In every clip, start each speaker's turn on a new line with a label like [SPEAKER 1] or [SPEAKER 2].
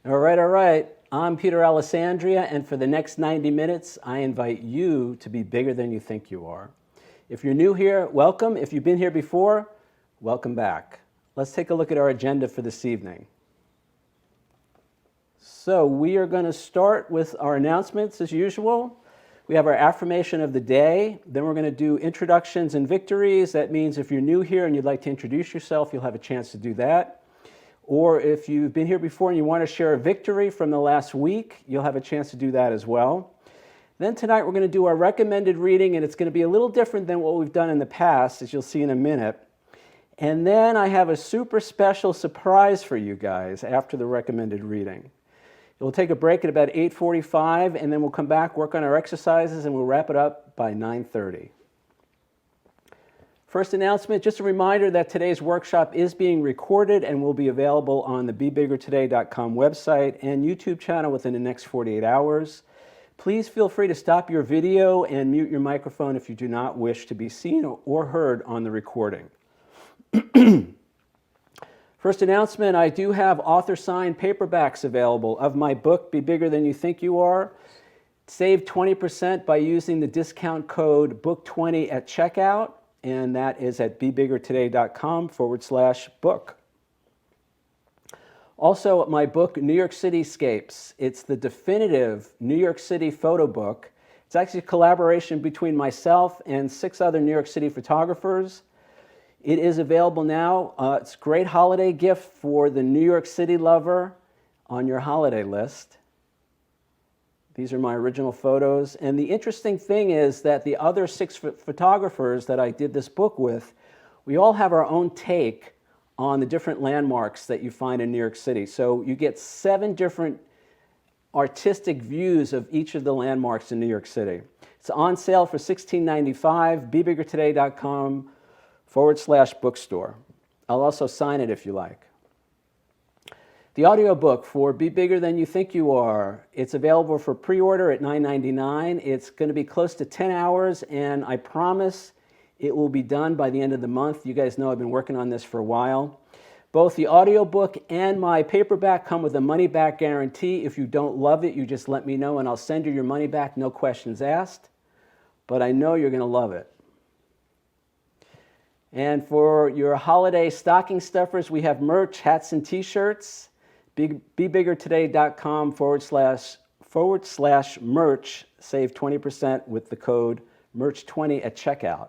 [SPEAKER 1] All right, all right. I'm Peter Alessandria, and for the next 90 minutes, I invite you to be bigger than you think you are. If you're new here, welcome. If you've been here before, welcome back. Let's take a look at our agenda for this evening. So we are going to start with our announcements as usual. We have our affirmation of the day. Then we're going to do introductions and victories. That means if you're new here and you'd like to introduce yourself, you'll have a chance to do that. Or if you've been here before and you want to share a victory from the last week, you'll have a chance to do that as well. Then tonight we're going to do our recommended reading, and it's going to be a little different than what we've done in the past, as you'll see in a minute. And then I have a super special surprise for you guys after the recommended reading. We'll take a break at about 8:45, and then we'll come back, work on our exercises, and we'll wrap it up by 9:30. First announcement, just a reminder that today's workshop is being recorded and will be available on the BeBiggerToday.com website and YouTube channel within the next 48 hours. Please feel free to stop your video and mute your microphone if you do not wish to be seen or heard on the recording. First announcement, I do have author-signed paperbacks available of my book, Be Bigger Than You Think You Are. Save 20% by using the discount code BOOK20 at checkout. And that is at bebiggertoday.com/book. Also, my book, New York Cityscapes. It's the definitive New York City photo book. It's actually a collaboration between myself and 6 other New York City photographers. It is available now. It's a great holiday gift for the New York City lover on your holiday list. These are my original photos. And the interesting thing is that the other 6 photographers that I did this book with, we all have our own take on the different landmarks that you find in New York City. So you get 7 different artistic views of each of the landmarks in New York City. It's on sale for $16.95, bebiggertoday.com/bookstore. I'll also sign it if you like. The audiobook for Be Bigger Than You Think You Are, it's available for pre-order at $9.99. It's going to be close to 10 hours, and I promise it will be done by the end of the month. You guys know I've been working on this for a while. Both the audiobook and my paperback come with a money-back guarantee. If you don't love it, you just let me know, and I'll send you your money back, no questions asked. But I know you're going to love it. And for your holiday stocking stuffers, we have merch, hats, and T-shirts. BeBiggerToday.com/merch. Save 20% with the code MERCH20 at checkout.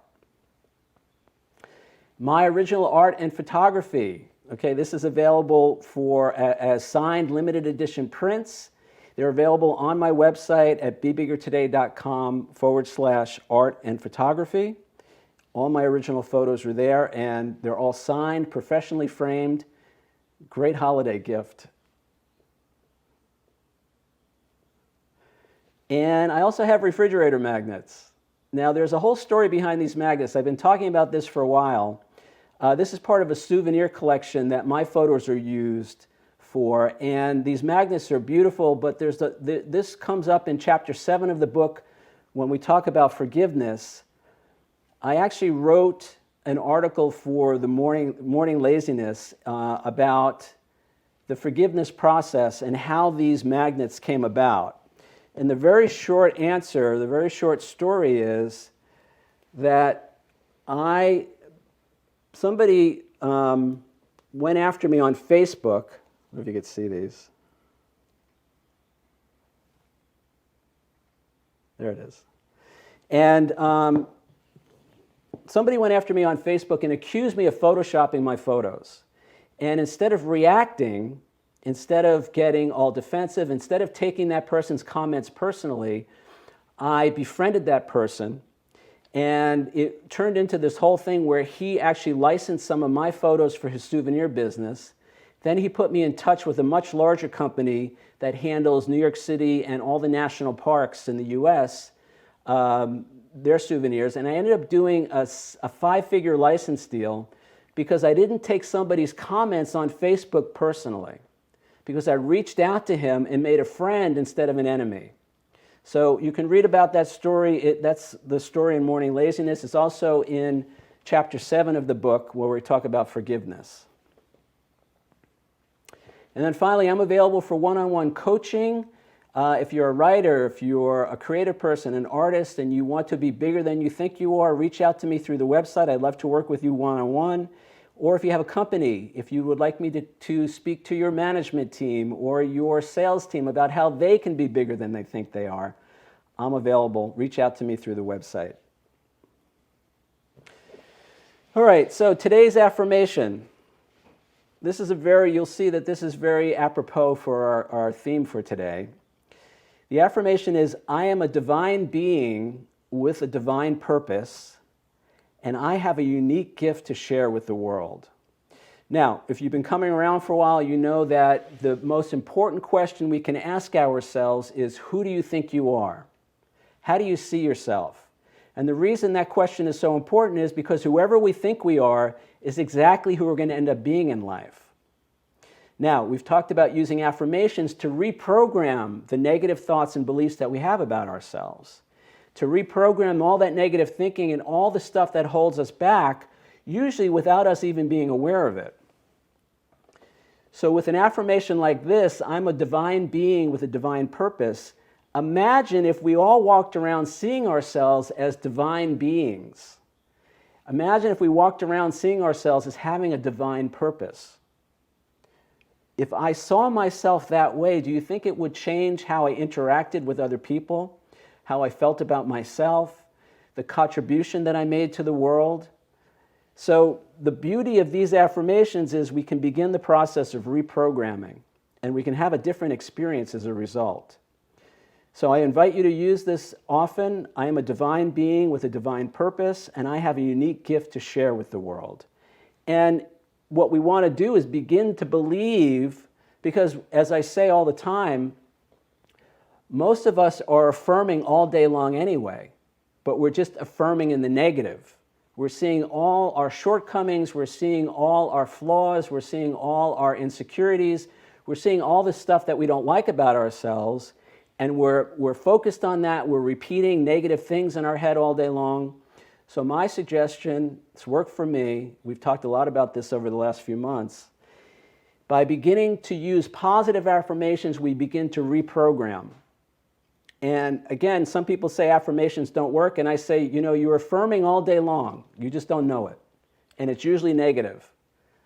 [SPEAKER 1] My original art and photography. Okay, this is available for as signed limited edition prints. They're available on my website at BeBiggerToday.com/art and photography. All my original photos are there, and they're all signed, professionally framed. Great holiday gift. And I also have refrigerator magnets. Now, there's a whole story behind these magnets. I've been talking about this for a while. This is part of a souvenir collection that my photos are used for. And these magnets are beautiful, but this comes up in chapter 7 of the book when we talk about forgiveness. I actually wrote an article for the Morning Laziness about the forgiveness process and how these magnets came about. And the very short answer, the very short story is that somebody went after me on Facebook. I don't know if you could see these. There it is. And somebody went after me on Facebook and accused me of photoshopping my photos. And instead of reacting, instead of getting all defensive, instead of taking that person's comments personally, I befriended that person. And it turned into this whole thing where he actually licensed some of my photos for his souvenir business. Then he put me in touch with a much larger company that handles New York City and all the national parks in the US, their souvenirs. And I ended up doing a 5-figure license deal because I didn't take somebody's comments on Facebook personally, because I reached out to him and made a friend instead of an enemy. So you can read about that story. That's the story in Morning Laziness. It's also in chapter 7 of the book where we talk about forgiveness. And then finally, I'm available for one-on-one coaching. If you're a writer, if you're a creative person, an artist, and you want to be bigger than you think you are, reach out to me through the website. I'd love to work with you one-on-one. Or if you have a company, if you would like me to speak to your management team or your sales team about how they can be bigger than they think they are, I'm available. Reach out to me through the website. All right, so today's affirmation. You'll see that this is very apropos for our theme for today. The affirmation is, I am a divine being with a divine purpose, and I have a unique gift to share with the world. Now, if you've been coming around for a while, you know that the most important question we can ask ourselves is, who do you think you are? How do you see yourself? And the reason that question is so important is because whoever we think we are is exactly who we're going to end up being in life. Now, we've talked about using affirmations to reprogram the negative thoughts and beliefs that we have about ourselves, to reprogram all that negative thinking and all the stuff that holds us back, usually without us even being aware of it. So with an affirmation like this, I'm a divine being with a divine purpose, imagine if we all walked around seeing ourselves as divine beings. Imagine if we walked around seeing ourselves as having a divine purpose. If I saw myself that way, do you think it would change how I interacted with other people, how I felt about myself, the contribution that I made to the world? So the beauty of these affirmations is we can begin the process of reprogramming, and we can have a different experience as a result. So I invite you to use this often. I am a divine being with a divine purpose, and I have a unique gift to share with the world. And what we want to do is begin to believe, because as I say all the time, most of us are affirming all day long anyway, but we're just affirming in the negative. We're seeing all our shortcomings, we're seeing all our flaws, we're seeing all our insecurities, we're seeing all the stuff that we don't like about ourselves, and we're focused on that. We're repeating negative things in our head all day long. So my suggestion, it's worked for me, we've talked a lot about this over the last few months, by beginning to use positive affirmations, we begin to reprogram. And again, some people say affirmations don't work, and I say, you're affirming all day long, you just don't know it. And it's usually negative.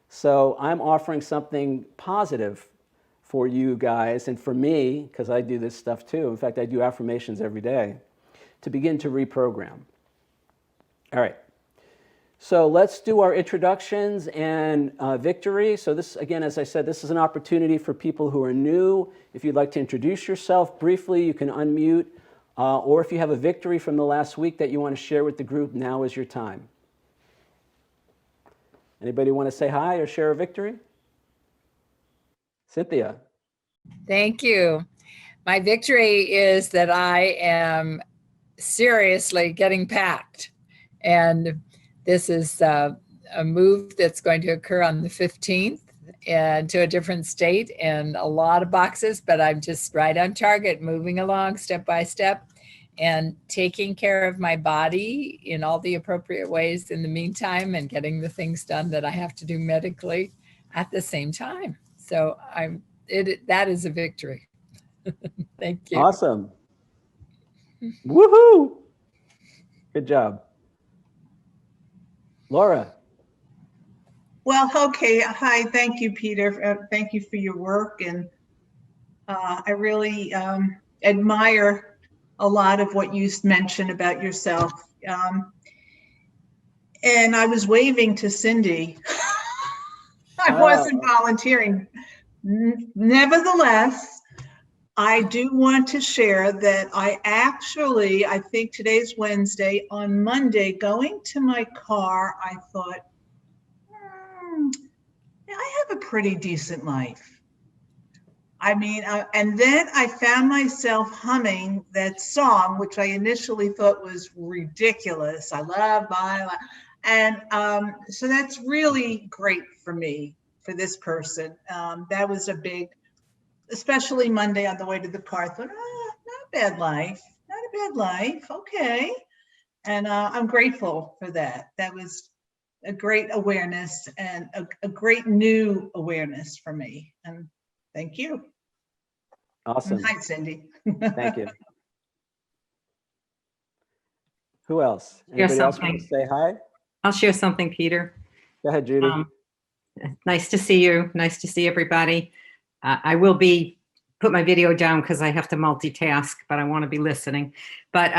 [SPEAKER 1] So I'm offering something positive for you guys, and for me, because I do this stuff too. In fact, I do affirmations every day, to begin to reprogram. All right, so let's do our introductions and victory. So this, again, as I said, this is an opportunity for people who are new. If you'd like to introduce yourself briefly, you can unmute. Or if you have a victory from the last week that you want to share with the group, now is your time. Anybody want to say hi or share a victory? Cynthia.
[SPEAKER 2] Thank you. My victory is that I am seriously getting packed. And this is a move that's going to occur on the 15th and to a different state, and a lot of boxes, but I'm just right on target, moving along step by step and taking care of my body in all the appropriate ways in the meantime, and getting the things done that I have to do medically at the same time. So that is a victory. Thank you.
[SPEAKER 1] Awesome. Woohoo! Good job. Laura.
[SPEAKER 3] Well, okay. Hi. Thank you, Peter. Thank you for your work. And I really admire a lot of what you mentioned about yourself. And I was waving to Cindy. I wasn't volunteering. Nevertheless, I do want to share that I think today's Wednesday, on Monday, going to my car, I thought, I have a pretty decent life. I mean, and then I found myself humming that song, which I initially thought was ridiculous. I love my life. And so that's really great for me, for this person. That was a big, especially Monday on the way to the car, I thought, not a bad life, not a bad life, okay. And I'm grateful for that. That was a great awareness, and a great new awareness for me. And Thank you.
[SPEAKER 1] Awesome.
[SPEAKER 3] Hi, Cindy.
[SPEAKER 1] Thank you. Who else?
[SPEAKER 4] Share
[SPEAKER 1] Anybody else want to
[SPEAKER 4] something.
[SPEAKER 1] say hi?
[SPEAKER 4] I'll share something, Peter.
[SPEAKER 1] Go ahead, Judy.
[SPEAKER 4] Nice to see you. Nice to see everybody. I will put my video down because I have to multitask, but I want to be listening. But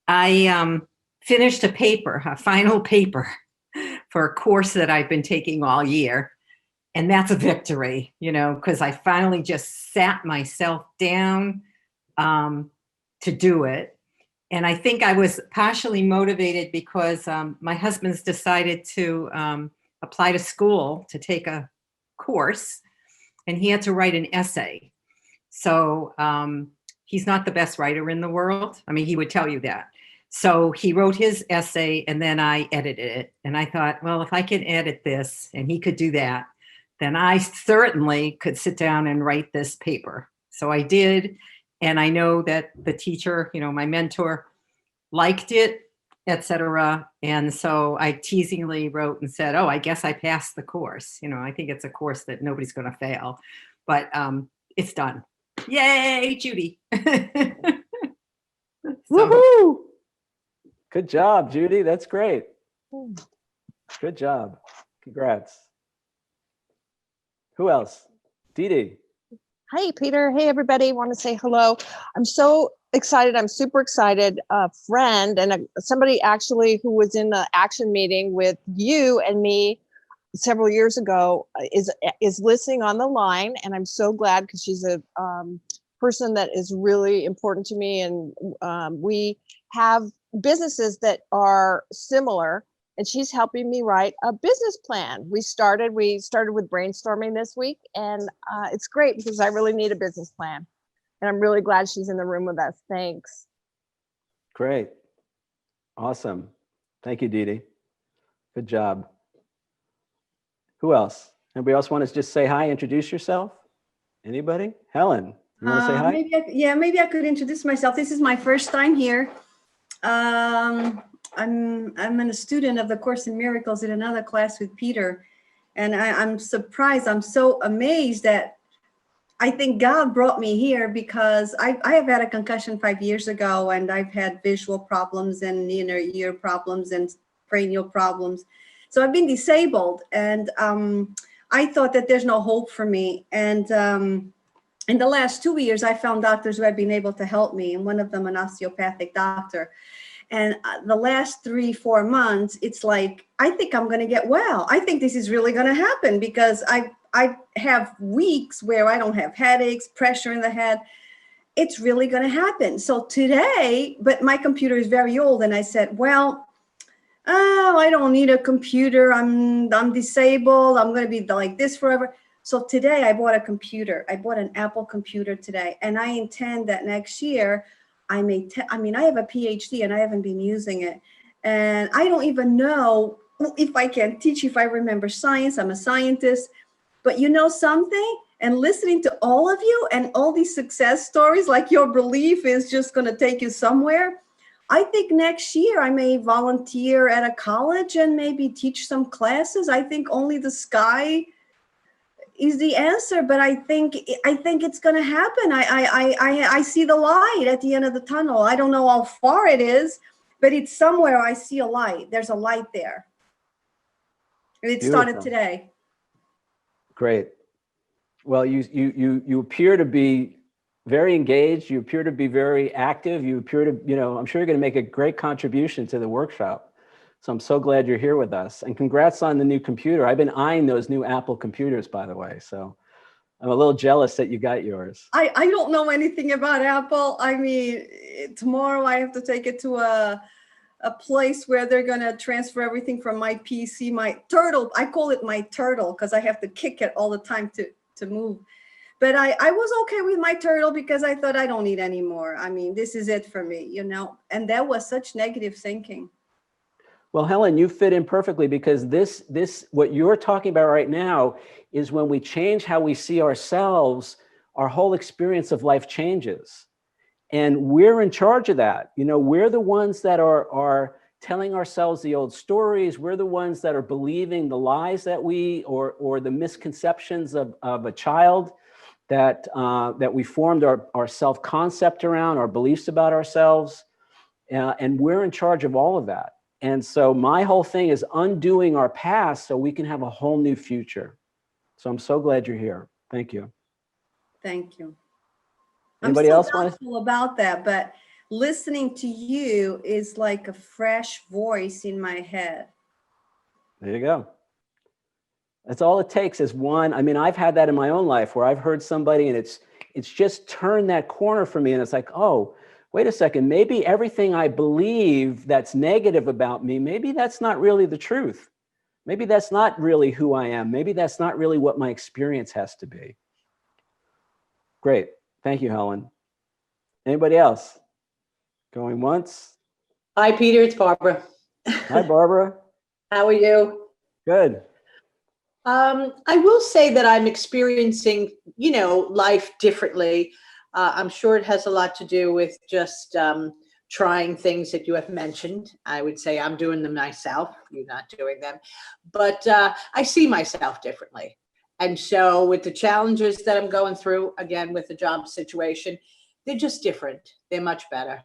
[SPEAKER 4] I finished a final paper for a course that I've been taking all year. And that's a victory, you know, because I finally just sat myself down to do it. And I think I was partially motivated because my husband's decided to apply to school to take a course, and he had to write an essay. So he's not the best writer in the world. I mean, he would tell you that. So he wrote his essay, and then I edited it. And I thought, well, if I can edit this and he could do that, then I certainly could sit down and write this paper. So I did. And I know that the teacher, you know, my mentor, liked it, etc. And so I teasingly wrote and said, oh, I guess I passed the course. You know, I think it's a course that nobody's going to fail, but it's done. Yay, Judy.
[SPEAKER 1] Woohoo! Good job, Judy. That's great. Good job. Congrats. Who else? Dee Dee.
[SPEAKER 5] Hi, Peter. Hey, everybody. Want to say hello. I'm so excited. I'm super excited. A friend and somebody actually who was in the action meeting with you and me several years ago is listening on the line. And I'm so glad because she's a person that is really important to me. And we have businesses that are similar. And she's helping me write a business plan. We started with brainstorming this week, and it's great because I really need a business plan. And I'm really glad she's in the room with us. Thanks.
[SPEAKER 1] Great. Awesome. Thank you, Dee Dee. Good job. Who else? Anybody else want to just say hi, introduce yourself? Anybody? Helen, you want to say hi?
[SPEAKER 6] Maybe I could introduce myself. This is my first time here. I'm a student of the Course in Miracles in another class with Peter, and I'm surprised. I'm so amazed that I think God brought me here because I have had a concussion 5 years ago, and I've had visual problems and inner ear problems and cranial problems. So I've been disabled, and I thought that there's no hope for me. And in the last 2 years, I found doctors who have been able to help me, and one of them an osteopathic doctor. And the last 3-4 months, it's like, I think I'm going to get well. I think this is really going to happen because I have weeks where I don't have headaches, pressure in the head. It's really going to happen. So today, but my computer is very old. And I said, well, I don't need a computer. I'm disabled. I'm going to be like this forever. So today I bought a computer. I bought an Apple computer today. And I intend that next year, I have a PhD and I haven't been using it. And I don't even know if I can teach, if I remember science. I'm a scientist. But you know something? And listening to all of you and all these success stories, like your belief is just going to take you somewhere. I think next year I may volunteer at a college and maybe teach some classes. I think only the sky is the answer, but I think it's going to happen. I see the light at the end of the tunnel. I don't know how far it is, but it's somewhere. I see a light. There's a light there. And it started today.
[SPEAKER 1] Great. Well, you appear to be very engaged. You appear to be very active. You appear to, I'm sure you're going to make a great contribution to the workshop. So I'm so glad you're here with us, and congrats on the new computer. I've been eyeing those new Apple computers, by the way. So I'm a little jealous that you got yours.
[SPEAKER 6] I don't know anything about Apple. I mean, tomorrow I have to take it to a place where they're going to transfer everything from my PC, my turtle. I call it my turtle because I have to kick it all the time to move. But I was okay with my turtle because I thought I don't need any more. I mean, this is it for me, and that was such negative thinking.
[SPEAKER 1] Well, Helen, you fit in perfectly because this what you're talking about right now is when we change how we see ourselves, our whole experience of life changes. And we're in charge of that. We're the ones that are telling ourselves the old stories. We're the ones that are believing the lies that or the misconceptions of a child that we formed our self-concept around, our beliefs about ourselves. And we're in charge of all of that. And so my whole thing is undoing our past so we can have a whole new future. So I'm so glad you're here. Thank you.
[SPEAKER 6] Thank you.
[SPEAKER 1] Anybody
[SPEAKER 6] I'm
[SPEAKER 1] else
[SPEAKER 6] so
[SPEAKER 1] want to?
[SPEAKER 6] doubtful about that, but listening to you is like a fresh voice in my head.
[SPEAKER 1] There you go. That's all it takes is one. I mean, I've had that in my own life where I've heard somebody and it's just turned that corner for me. And it's like, oh, wait a second, maybe everything I believe that's negative about me, maybe that's not really the truth. Maybe that's not really who I am. Maybe that's not really what my experience has to be. Great. Thank you, Helen. Anybody else? Going once?
[SPEAKER 7] Hi, Peter. It's Barbara.
[SPEAKER 1] Hi, Barbara.
[SPEAKER 7] How are you?
[SPEAKER 1] Good.
[SPEAKER 7] I will say that I'm experiencing, life differently. I'm sure it has a lot to do with just trying things that you have mentioned. I would say I'm doing them myself. You're not doing them. But I see myself differently. And so with the challenges that I'm going through, again, with the job situation, they're just different. They're much better.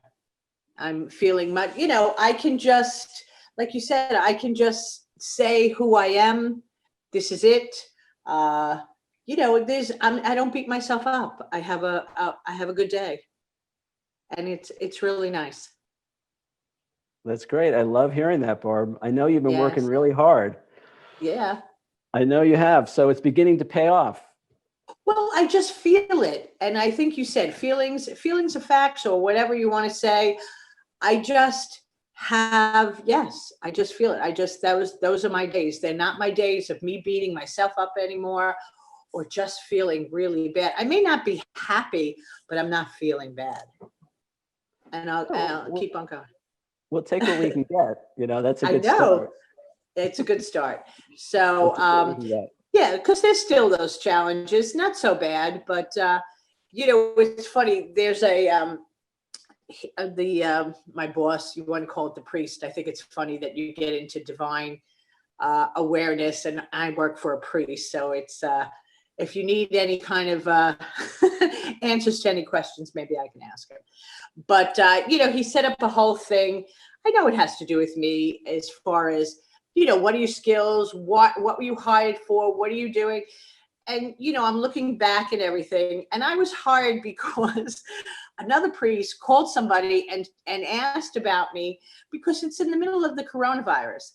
[SPEAKER 7] I'm feeling much, I can just, like you said, I can just say who I am. This is it. I don't beat myself up. I have a good day, and it's really nice.
[SPEAKER 1] That's great. I love hearing that, Barb. I know you've been working
[SPEAKER 7] Yes.
[SPEAKER 1] really hard.
[SPEAKER 7] Yeah.
[SPEAKER 1] I know you have. So it's beginning to pay off.
[SPEAKER 7] Well, I just feel it, and I think you said feelings are facts, or whatever you want to say. I just I just feel it. Those are my days. They're not my days of me beating myself up anymore or just feeling really bad. I may not be happy, but I'm not feeling bad. And I'll keep on going.
[SPEAKER 1] We'll take what we can get. That's a
[SPEAKER 7] I
[SPEAKER 1] good
[SPEAKER 7] know.
[SPEAKER 1] start.
[SPEAKER 7] It's a good start. So,
[SPEAKER 1] We'll take what we can get.
[SPEAKER 7] yeah, because there's still those challenges, not so bad, but it's funny. There's my boss, you want to call it the priest. I think it's funny that you get into divine awareness, and I work for a priest. So it's if you need any kind of answers to any questions, maybe I can ask him. But he set up a whole thing. I know it has to do with me as far as what are your skills? What were you hired for? What are you doing? And I'm looking back at everything, and I was hired because another priest called somebody and asked about me because it's in the middle of the coronavirus.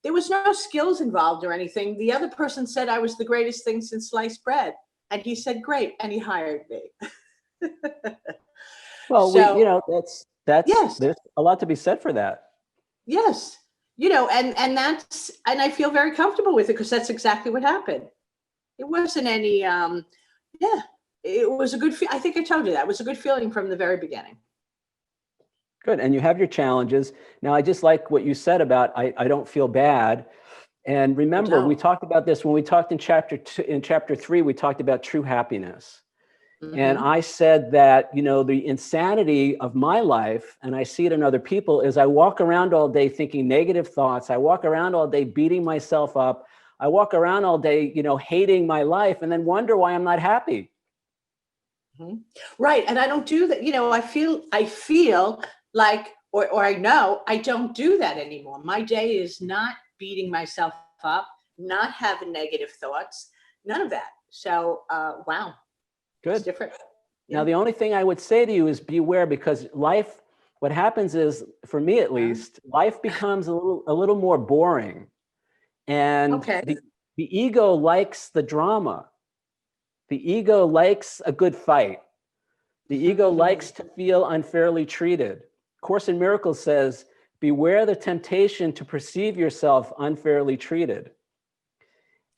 [SPEAKER 7] There was no skills involved or anything. The other person said I was the greatest thing since sliced bread, and he said great, and he hired me.
[SPEAKER 1] Well,
[SPEAKER 7] So,
[SPEAKER 1] that's
[SPEAKER 7] yes.
[SPEAKER 1] There's a lot to be said for that.
[SPEAKER 7] Yes, and I feel very comfortable with it because that's exactly what happened. It wasn't any, it was a good, I think I told you that. It was a good feeling from the very beginning.
[SPEAKER 1] Good. And you have your challenges. Now, I just like what you said about I don't feel bad. And remember, we talked about this when we talked in chapter 3, we talked about true happiness. Mm-hmm. And I said that, the insanity of my life, and I see it in other people, is I walk around all day thinking negative thoughts. I walk around all day beating myself up. I walk around all day, hating my life, and then wonder why I'm not happy.
[SPEAKER 7] Mm-hmm. Right. And I don't do that. I feel like, or I know I don't do that anymore. My day is not beating myself up, not having negative thoughts, none of that. So, wow.
[SPEAKER 1] Good.
[SPEAKER 7] It's different.
[SPEAKER 1] Now, the only thing I would say to you is beware, because life, what happens is, for me at least, life becomes a little more boring. And the ego likes the drama. The ego likes a good fight. The ego likes to feel unfairly treated. Course in Miracles says, beware the temptation to perceive yourself unfairly treated.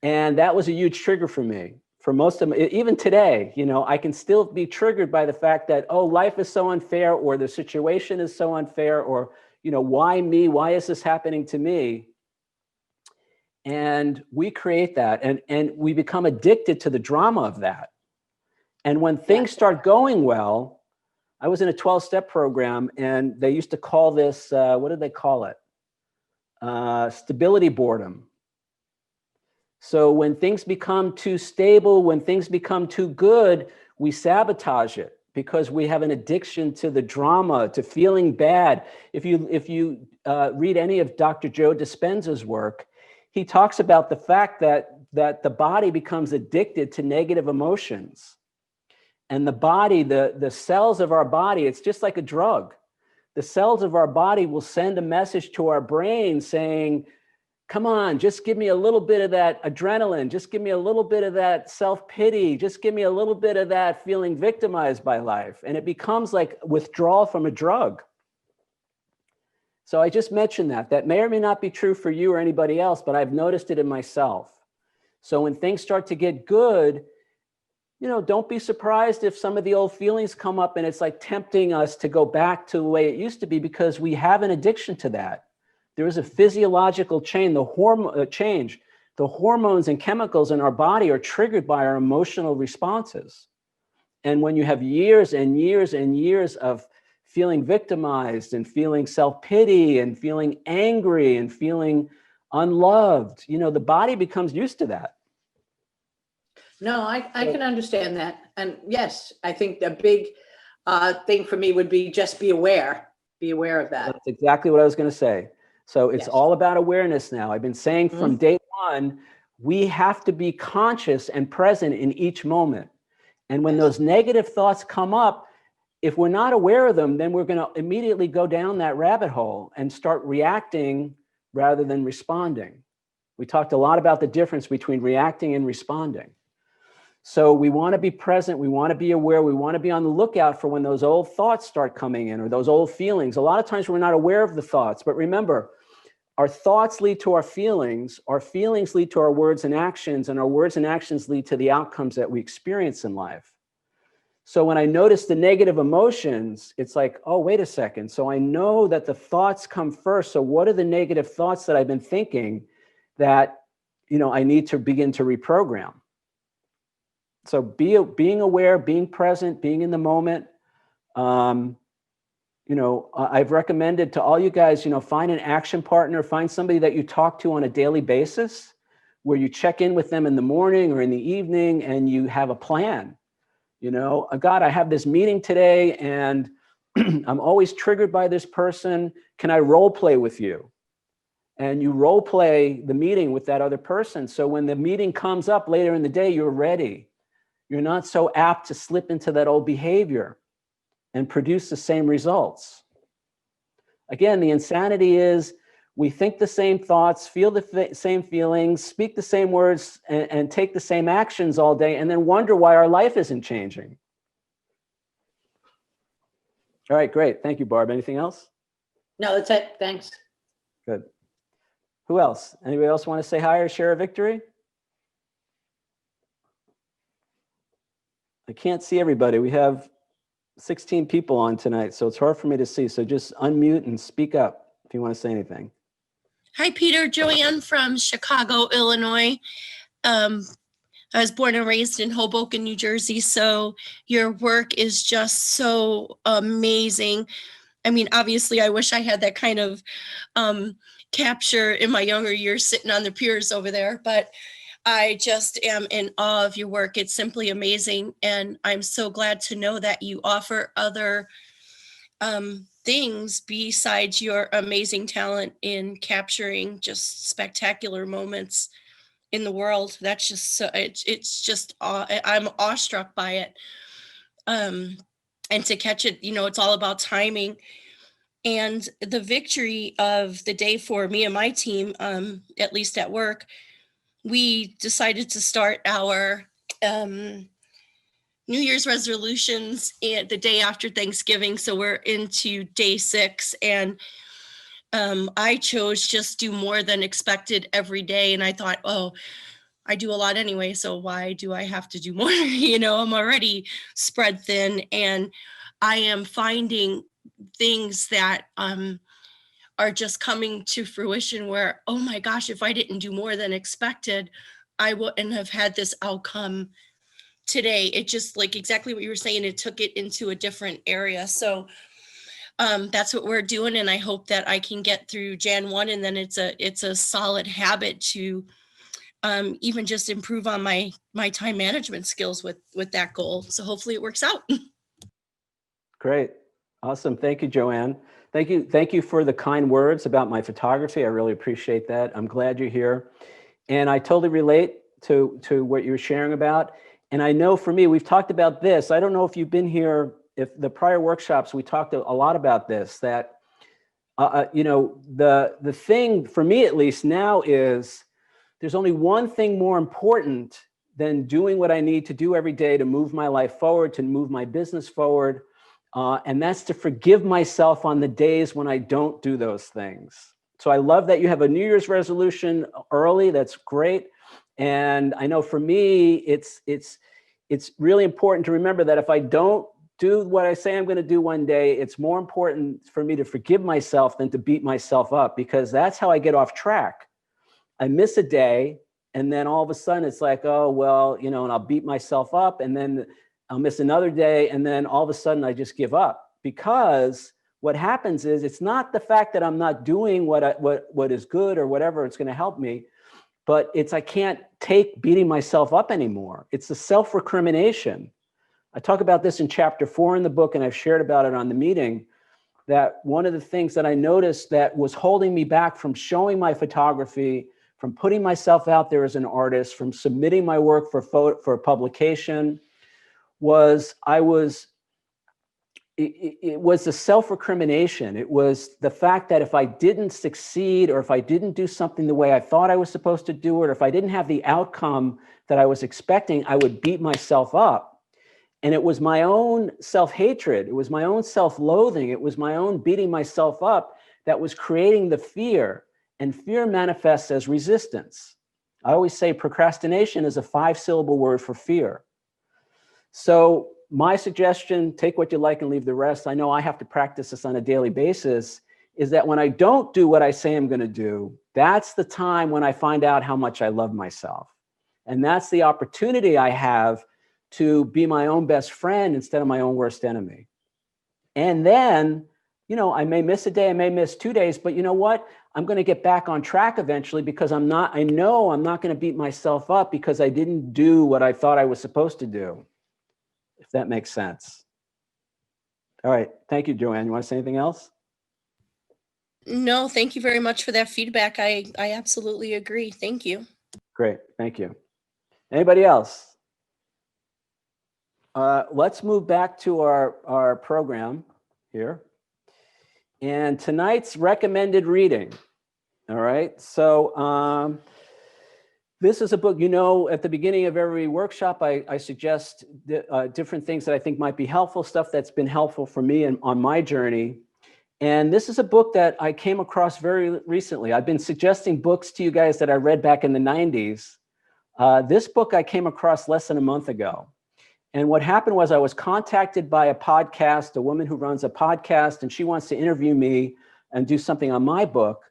[SPEAKER 1] And that was a huge trigger for me. For most of me, even today, I can still be triggered by the fact that, oh, life is so unfair, or the situation is so unfair, or, why me? Why is this happening to me? And we create that, and we become addicted to the drama of that. And when things start going well, I was in a 12-step program, and they used to call this, what did they call it? stability boredom. So when things become too stable, when things become too good, we sabotage it because we have an addiction to the drama, to feeling bad. If you read any of Dr. Joe Dispenza's work, he talks about the fact that the body becomes addicted to negative emotions. And the body, the cells of our body, it's just like a drug. The cells of our body will send a message to our brain saying, come on, just give me a little bit of that adrenaline. Just give me a little bit of that self-pity. Just give me a little bit of that feeling victimized by life. And it becomes like withdrawal from a drug. So I just mentioned that. That may or may not be true for you or anybody else, but I've noticed it in myself. So when things start to get good, don't be surprised if some of the old feelings come up and it's like tempting us to go back to the way it used to be because we have an addiction to that. There is a physiological change, the hormones and chemicals in our body are triggered by our emotional responses. And when you have years and years and years of feeling victimized and feeling self-pity and feeling angry and feeling unloved, the body becomes used to that.
[SPEAKER 7] No, I can understand that. And yes, I think the big thing for me would be just be aware of that.
[SPEAKER 1] That's exactly what I was going to say. So it's
[SPEAKER 7] Yes.
[SPEAKER 1] all about awareness now. I've been saying from day one, we have to be conscious and present in each moment. And when those negative thoughts come up, if we're not aware of them, then we're going to immediately go down that rabbit hole and start reacting rather than responding. We talked a lot about the difference between reacting and responding. So we want to be present, we want to be aware, we want to be on the lookout for when those old thoughts start coming in or those old feelings. A lot of times we're not aware of the thoughts, but remember, our thoughts lead to our feelings lead to our words and actions, and our words and actions lead to the outcomes that we experience in life. So when I notice the negative emotions, it's like, oh, wait a second. So I know that the thoughts come first. So what are the negative thoughts that I've been thinking that, I need to begin to reprogram? So being aware, being present, being in the moment. I've recommended to all you guys, find an action partner, find somebody that you talk to on a daily basis, where you check in with them in the morning or in the evening and you have a plan. God, I have this meeting today and I'm always triggered by this person. Can I role play with you? And you role play the meeting with that other person. So when the meeting comes up later in the day, you're ready. You're not so apt to slip into that old behavior and produce the same results. Again, the insanity is we think the same thoughts, feel the same feelings, speak the same words, and take the same actions all day, and then wonder why our life isn't changing. All right, great. Thank you, Barb. Anything else?
[SPEAKER 7] No, that's it. Thanks.
[SPEAKER 1] Good. Who else? Anybody else want to say hi or share a victory? I can't see everybody. We have 16 people on tonight, so it's hard for me to see. So just unmute and speak up if you want to say anything.
[SPEAKER 8] Hi, Peter. Joanne from Chicago, Illinois. I was born and raised in Hoboken, New Jersey, so your work is just so amazing. I mean, obviously, I wish I had that kind of capture in my younger years sitting on the piers over there, but I just am in awe of your work. It's simply amazing, and I'm so glad to know that you offer other things besides your amazing talent in capturing just spectacular moments in the world. That's just so it's just I'm awestruck by it. And to catch it, it's all about timing. And the victory of the day for me and my team, at least at work, we decided to start our New Year's resolutions the day after Thanksgiving. So we're into day 6, and I chose just do more than expected every day. And I thought, oh, I do a lot anyway, so why do I have to do more? I'm already spread thin, and I am finding things that are just coming to fruition where, oh my gosh, if I didn't do more than expected, I wouldn't have had this outcome today. It just, like exactly what you were saying, it took it into a different area. So that's what we're doing. And I hope that I can get through Jan 1, and then it's a solid habit to even just improve on my time management skills with that goal. So hopefully it works out.
[SPEAKER 1] Great. Awesome. Thank you, Joanne. Thank you for the kind words about my photography. I really appreciate that. I'm glad you're here. And I totally relate to what you're sharing about. And I know for me, we've talked about this. I don't know if you've been here, if the prior workshops, we talked a lot about this, that, the thing for me, at least now, is there's only one thing more important than doing what I need to do every day to move my life forward, to move my business forward. And that's to forgive myself on the days when I don't do those things. So I love that you have a New Year's resolution early. That's great. And I know for me, it's really important to remember that if I don't do what I say I'm going to do one day, it's more important for me to forgive myself than to beat myself up, because that's how I get off track. I miss a day, and then all of a sudden it's like, oh, well, and I'll beat myself up, and then I'll miss another day, and then all of a sudden I just give up. Because what happens is, it's not the fact that I'm not doing what is good or whatever it's going to help me, but it's I can't take beating myself up anymore. It's the self-recrimination. I talk about this in chapter 4 in the book, and I've shared about it on the meeting, that one of the things that I noticed that was holding me back from showing my photography, from putting myself out there as an artist, from submitting my work for publication, was it was the self-recrimination. It was the fact that if I didn't succeed, or if I didn't do something the way I thought I was supposed to do it, or if I didn't have the outcome that I was expecting, I would beat myself up. And it was my own self-hatred. It was my own self-loathing. It was my own beating myself up that was creating the fear. And fear manifests as resistance. I always say procrastination is a 5-syllable word for fear. So my suggestion, take what you like and leave the rest, I know I have to practice this on a daily basis, is that when I don't do what I say I'm going to do, that's the time when I find out how much I love myself. And that's the opportunity I have to be my own best friend instead of my own worst enemy. And then, I may miss a day, I may miss 2 days, but you know what? I'm going to get back on track eventually, because I know I'm not going to beat myself up because I didn't do what I thought I was supposed to do, if that makes sense. All right. Thank you, Joanne. You want to say anything else?
[SPEAKER 8] No, thank you very much for that feedback. I absolutely agree. Thank you.
[SPEAKER 1] Great. Thank you. Anybody else? Let's move back to our program here. And tonight's recommended reading. All right. So this is a book, at the beginning of every workshop, I suggest different things that I think might be helpful, stuff that's been helpful for me and on my journey. And this is a book that I came across very recently. I've been suggesting books to you guys that I read back in the 90s. This book I came across less than a month ago. And what happened was I was contacted by a woman who runs a podcast, and she wants to interview me and do something on my book.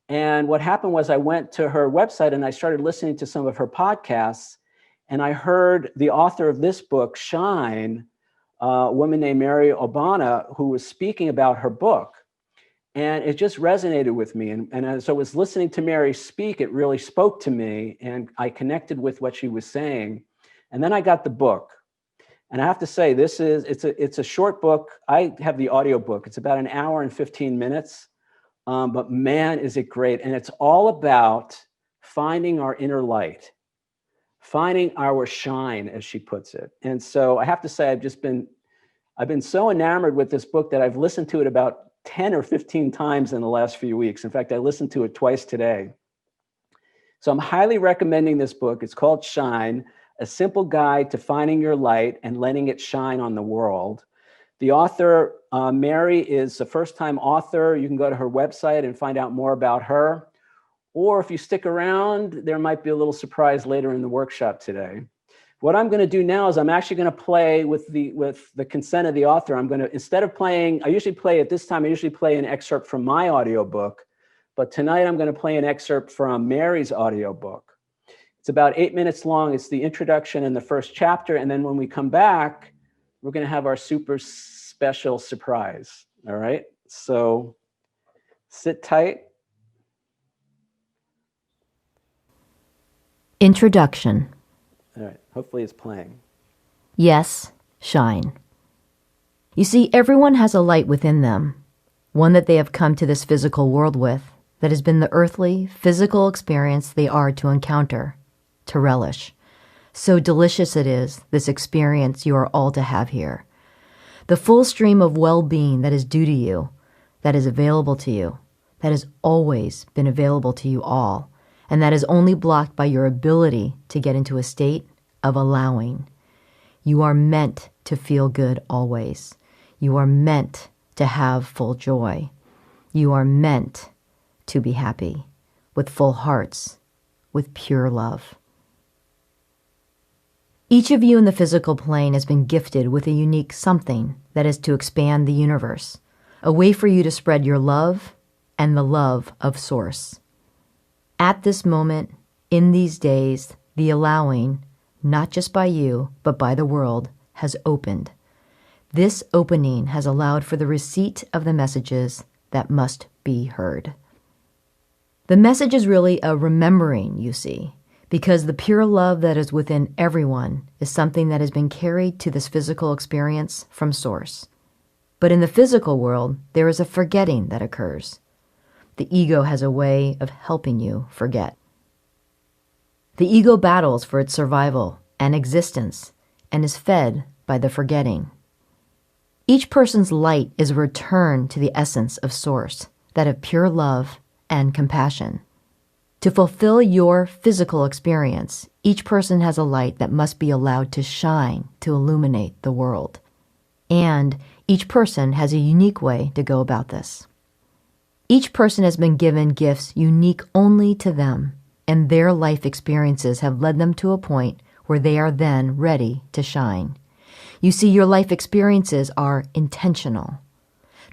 [SPEAKER 1] And what happened was I went to her website and I started listening to some of her podcasts, and I heard the author of this book, Shine, a woman named Mary Obana, who was speaking about her book. And it just resonated with me. And as I was listening to Mary speak, it really spoke to me, and I connected with what she was saying. And then I got the book. And I have to say, it's a short book. I have the audiobook. It's about 1 hour and 15 minutes. But man, is it great. And it's all about finding our inner light, finding our shine, as she puts it. And so I have to say, I've been so enamored with this book that I've listened to it about 10 or 15 times in the last few weeks. In fact, I listened to it twice today. So I'm highly recommending this book. It's called Shine, A Simple Guide to Finding Your Light and Letting It Shine on the World. The author, Mary, is a first-time author. You can go to her website and find out more about her. Or if you stick around, there might be a little surprise later in the workshop today. What I'm going to do now is I'm actually going to play with the consent of the author. I'm going to, instead of playing, I usually play an excerpt from my audiobook, but tonight I'm going to play an excerpt from Mary's audiobook. It's about 8 minutes long. It's the introduction and the first chapter. And then when we come back, we're going to have our super special surprise. All right, so sit tight.
[SPEAKER 9] Introduction.
[SPEAKER 1] All right, hopefully it's playing.
[SPEAKER 9] Yes, shine. You see, everyone has a light within them, one that they have come to this physical world with, that has been the earthly, physical experience they are to encounter, to relish. So delicious it is, this experience you are all to have here. The full stream of well-being that is due to you, that is available to you, that has always been available to you all, and that is only blocked by your ability to get into a state of allowing. You are meant to feel good always. You are meant to have full joy. You are meant to be happy, with full hearts, with pure love. Each of you in the physical plane has been gifted with a unique something that is to expand the universe, a way for you to spread your love and the love of Source. At this moment, in these days, the allowing, not just by you, but by the world, has opened. This opening has allowed for the receipt of the messages that must be heard. The message is really a remembering, you see, because the pure love that is within everyone is something that has been carried to this physical experience from Source. But in the physical world, there is a forgetting that occurs. The ego has a way of helping you forget. The ego battles for its survival and existence and is fed by the forgetting. Each person's light is a return to the essence of Source, that of pure love and compassion. To fulfill your physical experience, each person has a light that must be allowed to shine to illuminate the world. And each person has a unique way to go about this. Each person has been given gifts unique only to them, and their life experiences have led them to a point where they are then ready to shine. You see, your life experiences are intentional.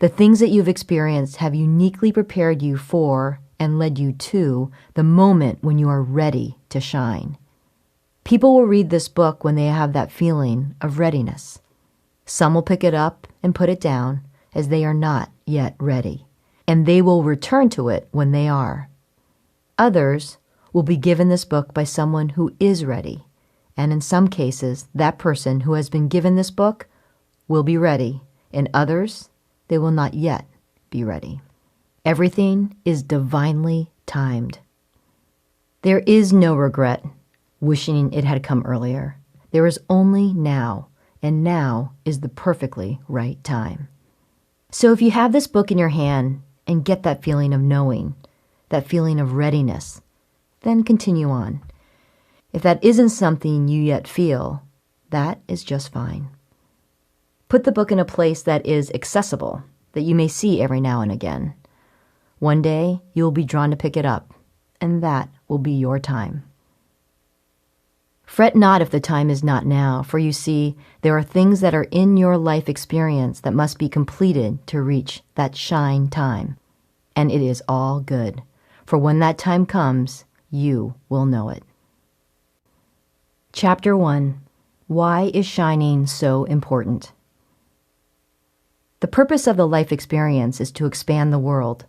[SPEAKER 9] The things that you've experienced have uniquely prepared you for and led you to the moment when you are ready to shine. People will read this book when they have that feeling of readiness. Some will pick it up and put it down as they are not yet ready, and they will return to it when they are. Others will be given this book by someone who is ready, and in some cases, that person who has been given this book will be ready. In others, they will not yet be ready. Everything is divinely timed. There is no regret, wishing it had come earlier. There is only now, and now is the perfectly right time. So if you have this book in your hand and get that feeling of knowing, that feeling of readiness, then continue on. If that isn't something you yet feel, that is just fine. Put the book in a place that is accessible, that you may see every now and again. One day, you will be drawn to pick it up, and that will be your time. Fret not if the time is not now, for you see, there are things that are in your life experience that must be completed to reach that shine time. And it is all good, for when that time comes, you will know it. Chapter 1. Why is shining so important? The purpose of the life experience is to expand the world.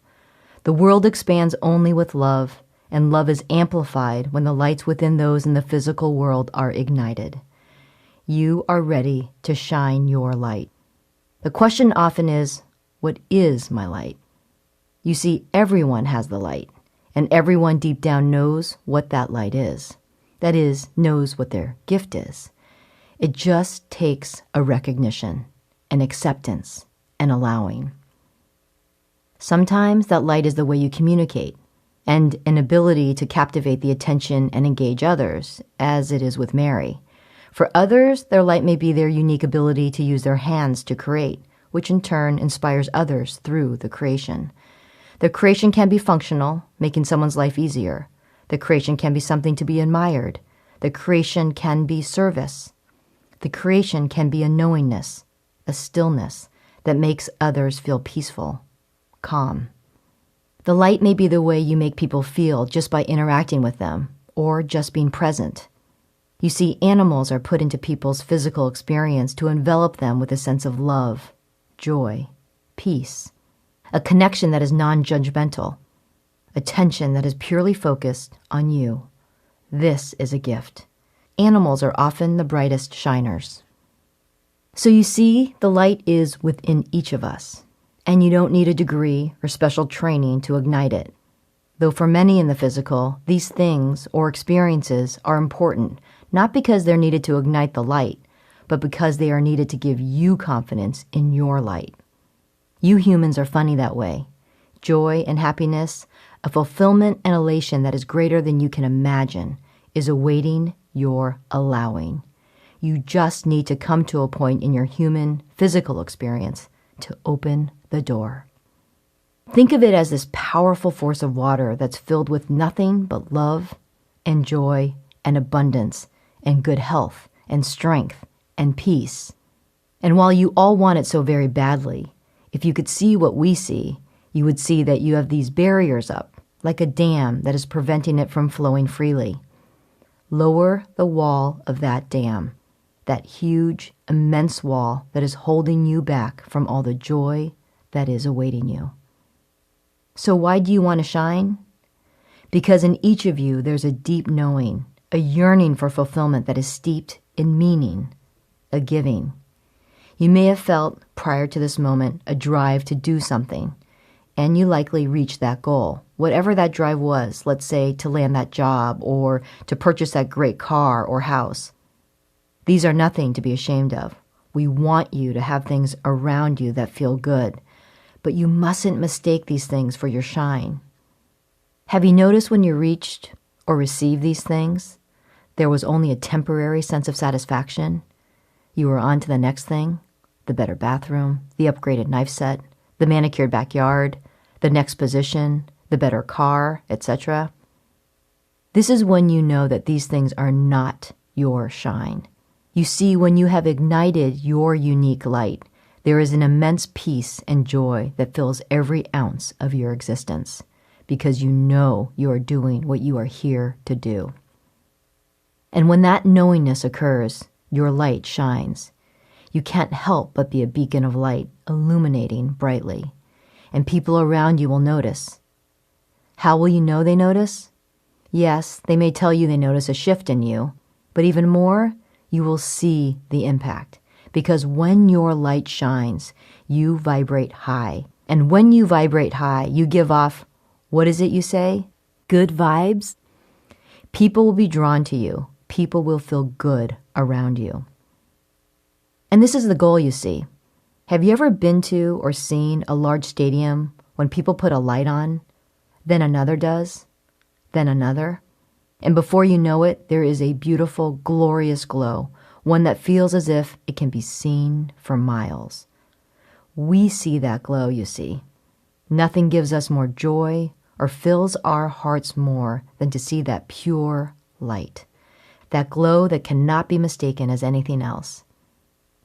[SPEAKER 9] The world expands only with love, and love is amplified when the lights within those in the physical world are ignited. You are ready to shine your light. The question often is, what is my light? You see, everyone has the light, and everyone deep down knows what that light is. That is, knows what their gift is. It just takes a recognition, an acceptance, an allowing. Sometimes that light is the way you communicate, and an ability to captivate the attention and engage others, as it is with Mary. For others, their light may be their unique ability to use their hands to create, which in turn inspires others through the creation. The creation can be functional, making someone's life easier. The creation can be something to be admired. The creation can be service. The creation can be a knowingness, a stillness that makes others feel peaceful, calm. The light may be the way you make people feel just by interacting with them, or just being present. You see, animals are put into people's physical experience to envelop them with a sense of love, joy, peace, a connection that is non-judgmental, attention that is purely focused on you. This is a gift. Animals are often the brightest shiners. So you see, the light is within each of us, and you don't need a degree or special training to ignite it. Though for many in the physical, these things or experiences are important, not because they're needed to ignite the light, but because they are needed to give you confidence in your light. You humans are funny that way. Joy and happiness, a fulfillment and elation that is greater than you can imagine, is awaiting your allowing. You just need to come to a point in your human, physical experience to open the door. Think of it as this powerful force of water that's filled with nothing but love and joy and abundance and good health and strength and peace. And while you all want it so very badly, if you could see what we see, you would see that you have these barriers up, like a dam that is preventing it from flowing freely. Lower the wall of that dam, that huge, immense wall that is holding you back from all the joy that is awaiting you. So why do you want to shine? Because in each of you there's a deep knowing, a yearning for fulfillment that is steeped in meaning, a giving. You may have felt, prior to this moment, a drive to do something, and you likely reached that goal, whatever that drive was, let's say to land that job or to purchase that great car or house. These are nothing to be ashamed of. We want you to have things around you that feel good, but you mustn't mistake these things for your shine. Have you noticed when you reached or received these things, there was only a temporary sense of satisfaction? You were on to the next thing, the better bathroom, the upgraded knife set, the manicured backyard, the next position, the better car, etc. This is when you know that these things are not your shine. You see, when you have ignited your unique light, there is an immense peace and joy that fills every ounce of your existence, because you know you are doing what you are here to do. And when that knowingness occurs, your light shines. You can't help but be a beacon of light, illuminating brightly. And people around you will notice. How will you know they notice? Yes, they may tell you they notice a shift in you, but even more, you will see the impact. Because when your light shines, you vibrate high. And when you vibrate high, you give off, what is it you say? Good vibes? People will be drawn to you. People will feel good around you. And this is the goal, you see. Have you ever been to or seen a large stadium when people put a light on, then another does, then another? And before you know it, there is a beautiful, glorious glow, one that feels as if it can be seen for miles. We see that glow, you see. Nothing gives us more joy or fills our hearts more than to see that pure light, that glow that cannot be mistaken as anything else.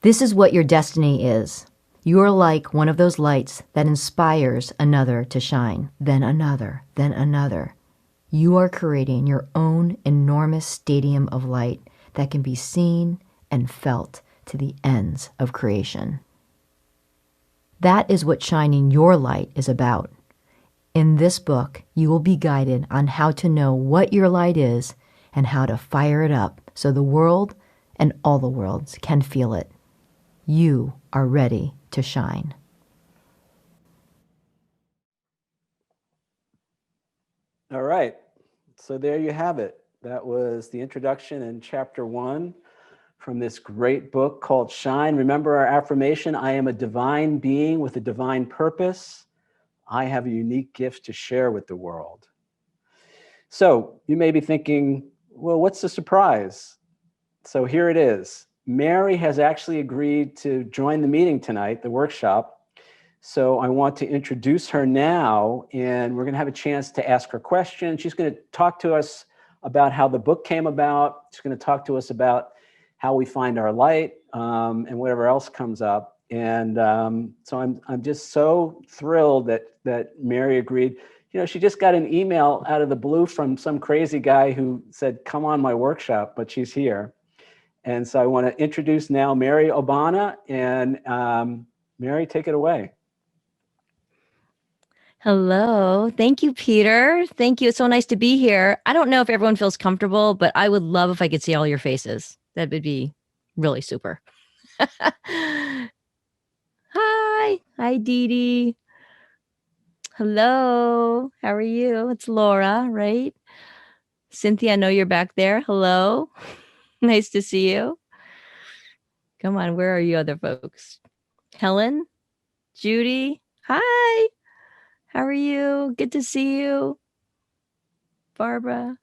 [SPEAKER 9] This is what your destiny is. You are like one of those lights that inspires another to shine, then another, then another. You are creating your own enormous stadium of light that can be seen and felt to the ends of creation. That is what shining your light is about. In this book, you will be guided on how to know what your light is and how to fire it up so the world and all the worlds can feel it. You are ready to shine.
[SPEAKER 1] All right, so there you have it. That was the introduction in chapter 1 from this great book called Shine. Remember our affirmation, I am a divine being with a divine purpose. I have a unique gift to share with the world. So you may be thinking, well, what's the surprise? So here it is. Mary has actually agreed to join the meeting tonight, the workshop. So I want to introduce her now, and we're going to have a chance to ask her questions. She's going to talk to us about how the book came about. She's going to talk to us about how we find our light, and whatever else comes up. And so I'm just so thrilled that Mary agreed. You know, she just got an email out of the blue from some crazy guy who said, come on my workshop, but she's here. And so I want to introduce now Mary Obana, and Mary, take it away.
[SPEAKER 9] Hello. Thank you, Peter. Thank you. It's so nice to be here. I don't know if everyone feels comfortable, but I would love if I could see all your faces. That would be really super. Hi. Hi, Dee Dee. Hello. How are you? It's Laura, right? Cynthia, I know you're back there. Hello. Nice to see you. Come on. Where are you other folks? Helen? Judy? Hi. How are you? Good to see you. Barbara?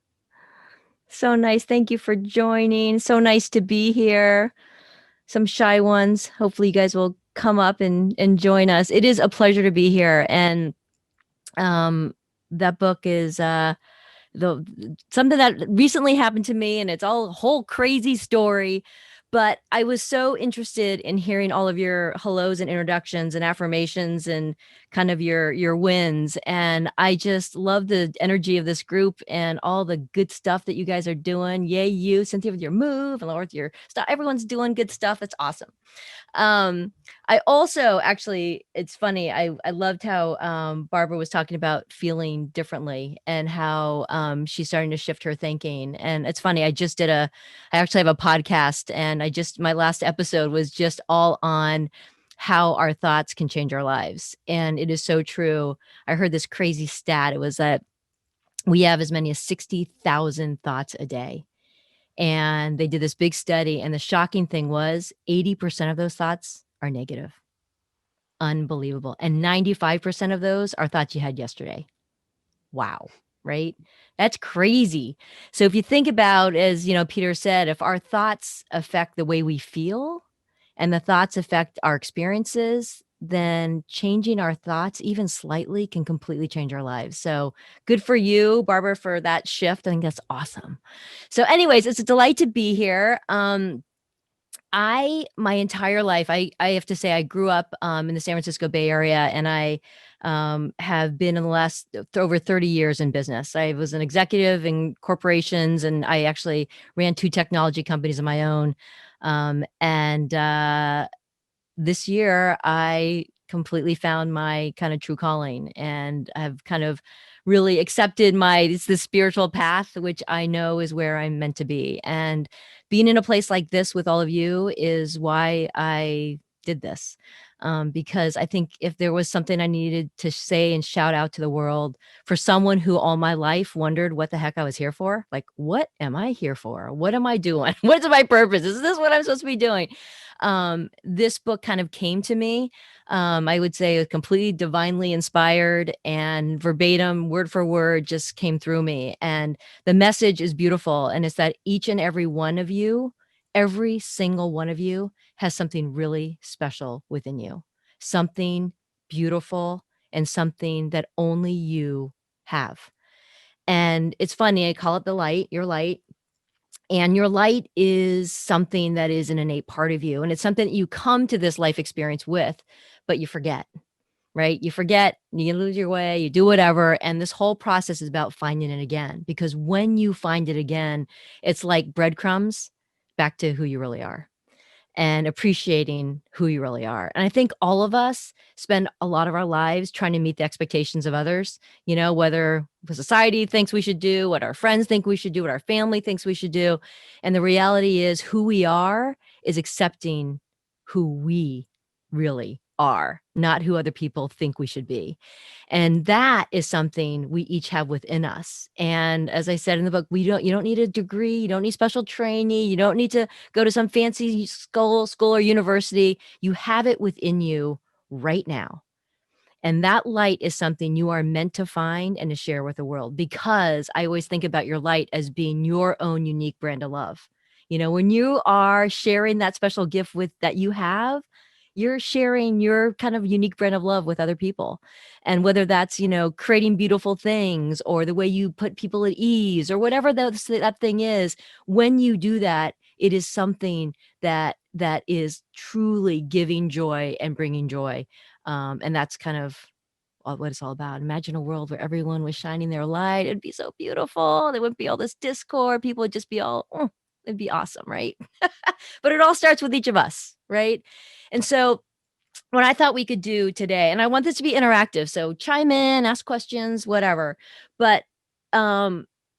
[SPEAKER 9] So nice. Thank you for joining. So nice to be here. Some shy ones. Hopefully you guys will come up and join us. It is a pleasure to be here. And that book is something that recently happened to me, and it's all a whole crazy story. But I was so interested in hearing all of your hellos and introductions and affirmations and kind of your wins. And I just love the energy of this group and all the good stuff that you guys are doing. Yay, you, Cynthia, with your move, and Laura with your stuff. Everyone's doing good stuff. It's awesome. I also actually, it's funny. I loved how Barbara was talking about feeling differently and how she's starting to shift her thinking. And it's funny. I actually have a podcast, and my last episode was just all on how our thoughts can change our lives. And it is so true. I heard this crazy stat. It was that we have as many as 60,000 thoughts a day. And they did this big study, and the shocking thing was 80% of those thoughts are negative. Unbelievable. And 95% of those are thoughts you had yesterday. Wow. Right? That's crazy. So if you think about, as Peter said, if our thoughts affect the way we feel and the thoughts affect our experiences, then changing our thoughts even slightly can completely change our lives. So good for you, Barbara, for that shift. I think that's awesome. So anyways, it's a delight to be here. My entire life, I have to say, I grew up in the San Francisco Bay Area, and I have been in the last over 30 years in business. I was an executive in corporations, and I actually ran 2 technology companies of my own. And this year I completely found my kind of true calling, and I've kind of really accepted it's the spiritual path, which I know is where I'm meant to be. And being in a place like this with all of you is why I did this. Because I think if there was something I needed to say and shout out to the world for someone who all my life wondered what the heck I was here for, like, what am I here for? What am I doing? What's my purpose? Is this what I'm supposed to be doing? This book kind of came to me. I would say completely divinely inspired, and verbatim, word for word, just came through me. And the message is beautiful. And it's that each and every one of you, every single one of you, has something really special within you, something beautiful, and something that only you have. And it's funny, I call it the light, your light. And your light is something that is an innate part of you. And it's something that you come to this life experience with, but you forget, right? You forget, you lose your way, you do whatever. And this whole process is about finding it again. Because when you find it again, it's like breadcrumbs back to who you really are and appreciating who you really are. And I think all of us spend a lot of our lives trying to meet the expectations of others, whether what society thinks we should do, what our friends think we should do, what our family thinks we should do. And the reality is who we are is accepting who we really are, not who other people think we should be. And that is something we each have within us. And as I said in the book, you don't need a degree, you don't need special training, you don't need to go to some fancy school or university. You have it within you right now. And that light is something you are meant to find and to share with the world, because I always think about your light as being your own unique brand of love. When you are sharing that special gift that you have, you're sharing your kind of unique brand of love with other people. And whether that's, creating beautiful things or the way you put people at ease or whatever that thing is, when you do that, it is something that is truly giving joy and bringing joy. And that's kind of what it's all about. Imagine a world where everyone was shining their light. It'd be so beautiful. There wouldn't be all this discord. People would just be all, it'd be awesome, right? But it all starts with each of us, right? And so what I thought we could do today, and I want this to be interactive, so chime in, ask questions, whatever. But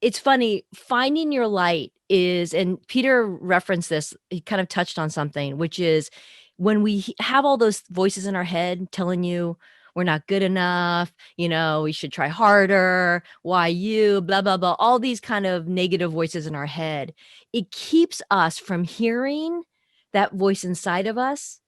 [SPEAKER 9] it's funny, finding your light is, and Peter referenced this, he kind of touched on something, which is when we have all those voices in our head telling you we're not good enough, we should try harder, why you, blah, blah, blah, all these kind of negative voices in our head. It keeps us from hearing that voice inside of us,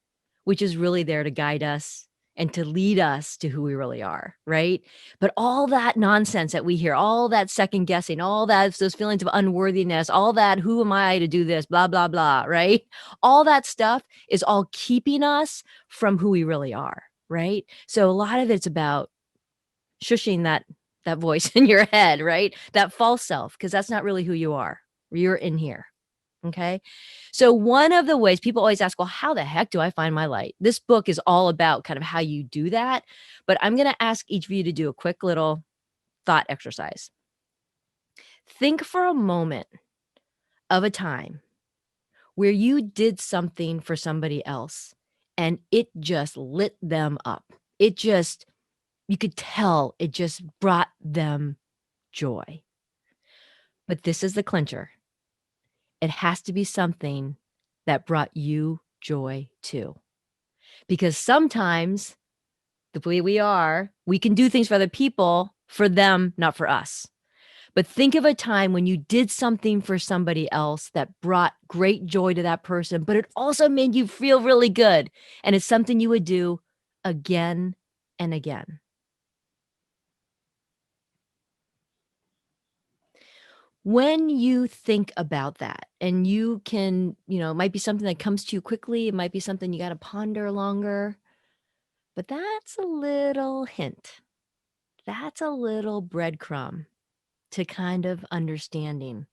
[SPEAKER 9] which is really there to guide us and to lead us to who we really are, right? But all that nonsense that we hear, all that second guessing, all that, those feelings of unworthiness, all that, who am I to do this, blah, blah, blah, right? All that stuff is all keeping us from who we really are, right? So a lot of it's about shushing that voice in your head, right? That false self, because that's not really who you are. You're in here. Okay. So one of the ways people always ask, well, how the heck do I find my light? This book is all about kind of how you do that. But I'm going to ask each of you to do a quick little thought exercise. Think for a moment of a time where you did something for somebody else and it just lit them up. You could tell it just brought them joy. But this is the clincher. It has to be something that brought you joy too. Because sometimes the way we are, we can do things for other people, for them, not for us. But think of a time when you did something for somebody else that brought great joy to that person, but it also made you feel really good. And it's something you would do again and again. When you think about that, and you can, it might be something that comes to you quickly, it might be something you got to ponder longer, but that's a little hint. That's a little breadcrumb to kind of understanding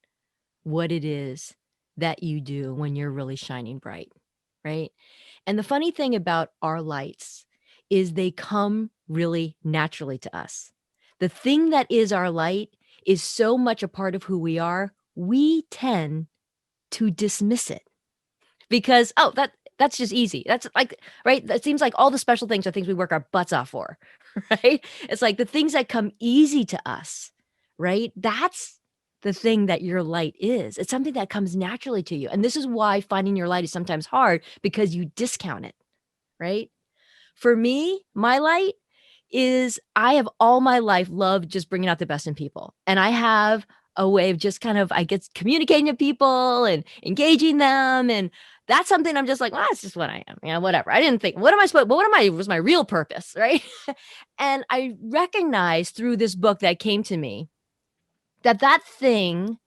[SPEAKER 9] what it is that you do when you're really shining bright, right? And the funny thing about our lights is they come really naturally to us. The thing that is our light is so much a part of who we are, we tend to dismiss it because, that's just easy. That's like, right? That seems like all the special things are things we work our butts off for, right? It's like the things that come easy to us, right? That's the thing that your light is. It's something that comes naturally to you. And this is why finding your light is sometimes hard, because you discount it, right? For me, my light is I have all my life loved just bringing out the best in people. And I have a way of just kind of, I get communicating to people and engaging them. And that's something I'm just like, well, that's just what I am. Whatever. I didn't think, was my real purpose? Right. And I recognized through this book that came to me that thing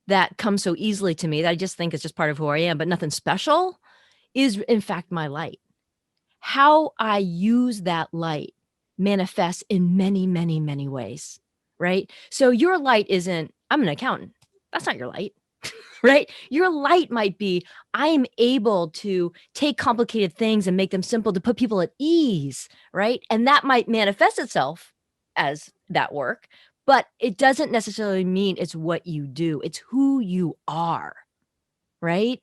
[SPEAKER 9] that comes so easily to me that I just think is just part of who I am, but nothing special, is in fact my light. How I use that light manifests in many, many, many ways, right? So your light isn't, I'm an accountant. That's not your light, right? Your light might be, I am able to take complicated things and make them simple to put people at ease, right? And that might manifest itself as that work, but it doesn't necessarily mean it's what you do. It's who you are, right?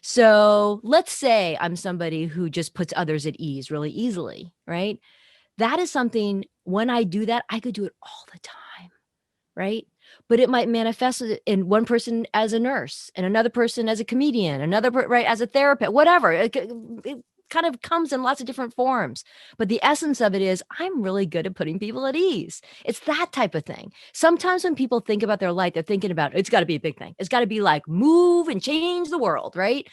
[SPEAKER 9] So let's say I'm somebody who just puts others at ease really easily, right? That is something, when I do that, I could do it all the time, right? But it might manifest in one person as a nurse, and another person as a comedian, right, as a therapist, whatever. It kind of comes in lots of different forms. But the essence of it is I'm really good at putting people at ease. It's that type of thing. Sometimes when people think about their light, they're thinking about, it's got to be a big thing. It's got to be like move and change the world, right?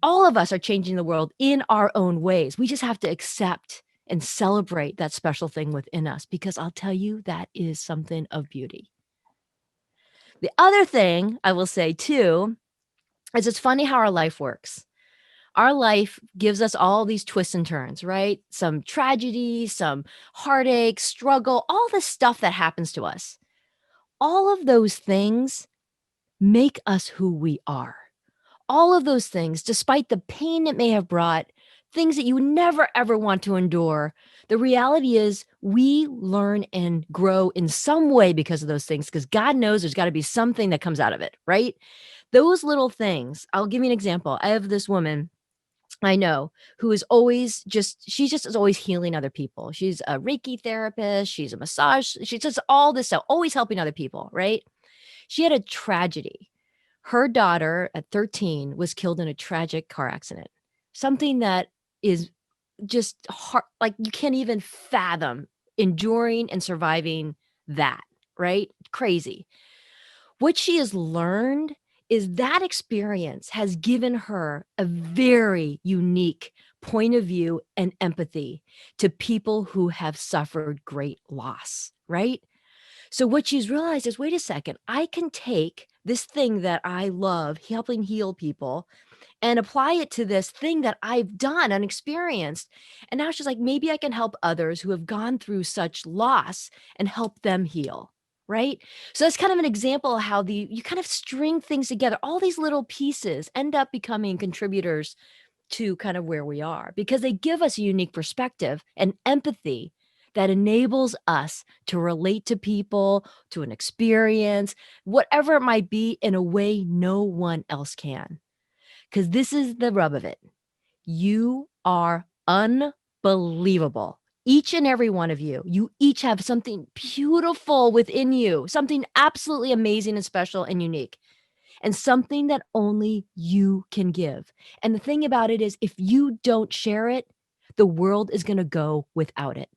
[SPEAKER 9] All of us are changing the world in our own ways. We just have to accept and celebrate that special thing within us, because I'll tell you, that is something of beauty. The other thing I will say too is it's funny how our life works. Our life gives us all these twists and turns, right? Some tragedy, some heartache, struggle, all the stuff that happens to us. All of those things make us who we are. All of those things, despite the pain it may have brought, things that you would never, ever want to endure, the reality is we learn and grow in some way because of those things, because God knows there's got to be something that comes out of it, right? Those little things. I'll give you an example. I have this woman I know, who is always she just is always healing other people. She's a Reiki therapist, she's a massage, she does all this stuff, always helping other people, right? She had a tragedy. Her daughter at 13 was killed in a tragic car accident. Something that is just hard, like you can't even fathom enduring and surviving that, right? Crazy. What she has learned is that experience has given her a very unique point of view and empathy to people who have suffered great loss, right? So what she's realized is, wait a second, I can take this thing that I love, helping heal people, and apply it to this thing that I've done and experienced. And now she's like, maybe I can help others who have gone through such loss and help them heal. Right. So that's kind of an example of how you kind of string things together. All these little pieces end up becoming contributors to kind of where we are because they give us a unique perspective and empathy that enables us to relate to people, to an experience, whatever it might be, in a way no one else can. Because this is the rub of it. You are unbelievable. Each and every one of you, you each have something beautiful within you, something absolutely amazing and special and unique, and something that only you can give. And the thing about it is, if you don't share it, the world is going to go without it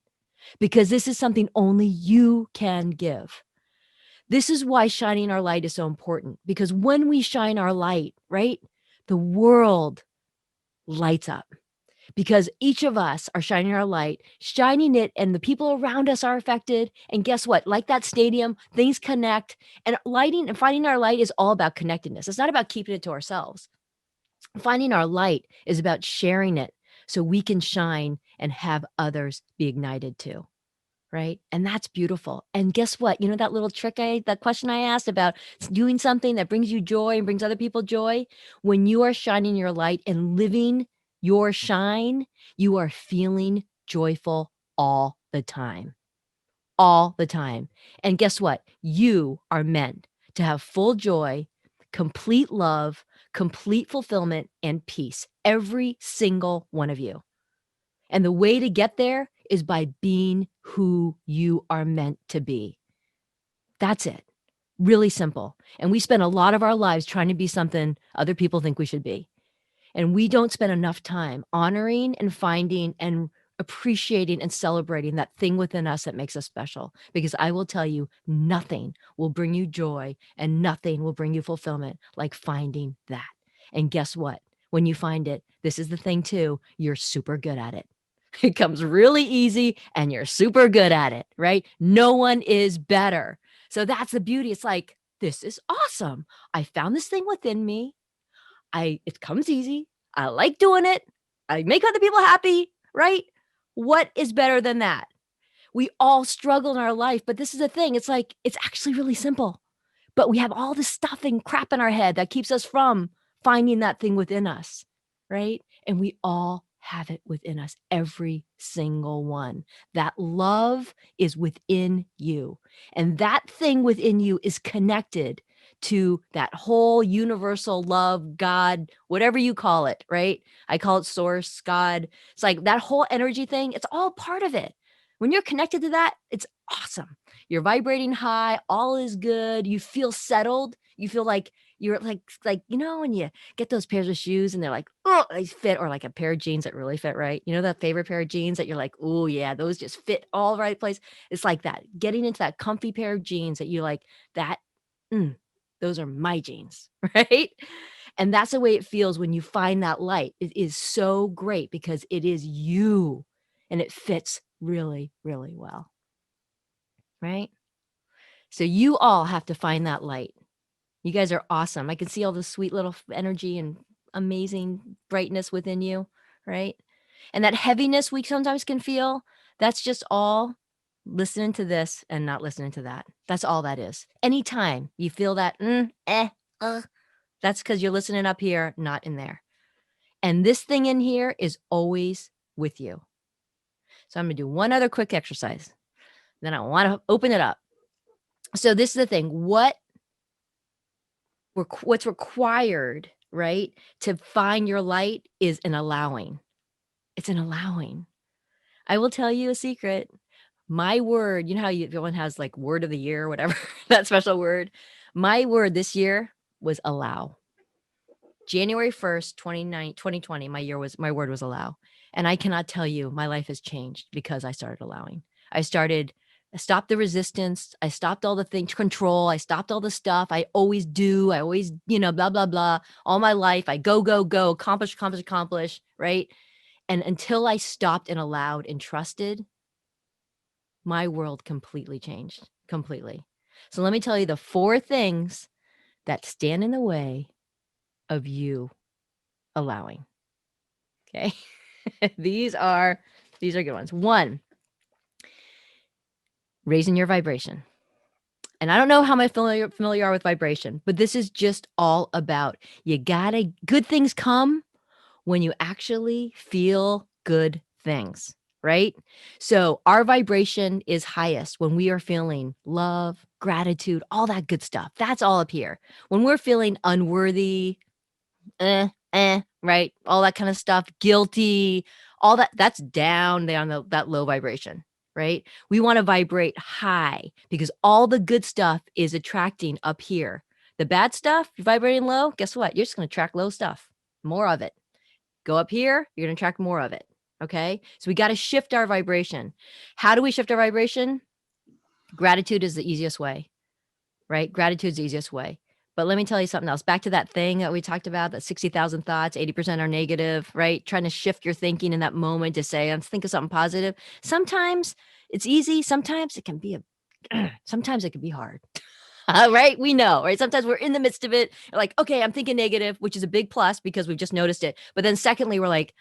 [SPEAKER 9] because this is something only you can give. This is why shining our light is so important, because when we shine our light, right, the world lights up because each of us are shining our light, shining it, and the people around us are affected. And guess what? Like that stadium, things connect, and lighting and finding our light is all about connectedness. It's not about keeping it to ourselves. Finding our light is about sharing it so we can shine and have others be ignited too. Right. And that's beautiful. And guess what? You know, that little trick that question I asked about doing something that brings you joy and brings other people joy. When you are shining your light and living your shine, you are feeling joyful all the time. All the time. And guess what? You are meant to have full joy, complete love, complete fulfillment, and peace. Every single one of you. And the way to get there is by being who you are meant to be. That's it. Really simple. And we spend a lot of our lives trying to be something other people think we should be. And we don't spend enough time honoring and finding and appreciating and celebrating that thing within us that makes us special. Because I will tell you, nothing will bring you joy and nothing will bring you fulfillment like finding that. And guess what? When you find it, this is the thing too, you're super good at it. It comes really easy and you're super good at it, right? No one is better. So that's the beauty. It's like, this is awesome. I found this thing within me. It comes easy. I like doing it. I make other people happy, right? What is better than that? We all struggle in our life, but this is the thing. It's like, it's actually really simple. But we have all this stuff and crap in our head that keeps us from finding that thing within us, right? And we all have it within us, every single one. That love is within you. And that thing within you is connected to that whole universal love, God, whatever you call it, right? I call it source, God. It's like that whole energy thing, it's all part of it. When you're connected to that, it's awesome. You're vibrating high, all is good. You feel settled. You feel like you're like, you know, when you get those pairs of shoes and they're like, oh, they fit, or like a pair of jeans that really fit right. You know, that favorite pair of jeans that you're like, oh yeah, those just fit all right place. It's like that, getting into that comfy pair of jeans that you like, that, those are my jeans, right? And that's the way it feels when you find that light. It is so great because it is you and it fits really, really well. Right? So you all have to find that light. You guys are awesome. I can see all the sweet little energy and amazing brightness within you, right? And that heaviness we sometimes can feel, that's just all listening to this and not listening to that. That's all that is. Anytime you feel that, that's because you're listening up here, not in there. And this thing in here is always with you. So I'm going to do one other quick exercise. Then I want to open it up. So this is the thing. What's required right? To find your light is an allowing. It's an allowing. I will tell you a secret. My word, you know how everyone has like word of the year or whatever, that special word. My word this year was allow. January 1st, 2020, my word was allow. And I cannot tell you, my life has changed because I started allowing. I stopped the resistance. I stopped all the things, control. I stopped all the stuff I always do. I always, blah, blah, blah. All my life, I go, accomplish, right? And until I stopped and allowed and trusted, my world completely changed, completely. So let me tell you the 4 things that stand in the way of you allowing. Okay. These are good ones. 1, raising your vibration. And I don't know how much familiar you are with vibration, but this is just all about good things come when you actually feel good things, right? So our vibration is highest when we are feeling love, gratitude, all that good stuff. That's all up here. When we're feeling unworthy, right? All that kind of stuff, guilty, all that's down there on that low vibration, right? We want to vibrate high because all the good stuff is attracting up here. The bad stuff, you're vibrating low, guess what? You're just going to attract low stuff, more of it. Go up here, you're going to attract more of it. Okay. So we got to shift our vibration. How do we shift our vibration? Gratitude is the easiest way, right? Gratitude is the easiest way. But let me tell you something else. Back to that thing that we talked about, that 60,000 thoughts, 80% are negative, right? Trying to shift your thinking in that moment to say, let's think of something positive. Sometimes it's easy. Sometimes it can be sometimes it can be hard. Right? We know, right? Sometimes we're in the midst of it. Like, okay, I'm thinking negative, which is a big plus because we've just noticed it. But then secondly, we're like,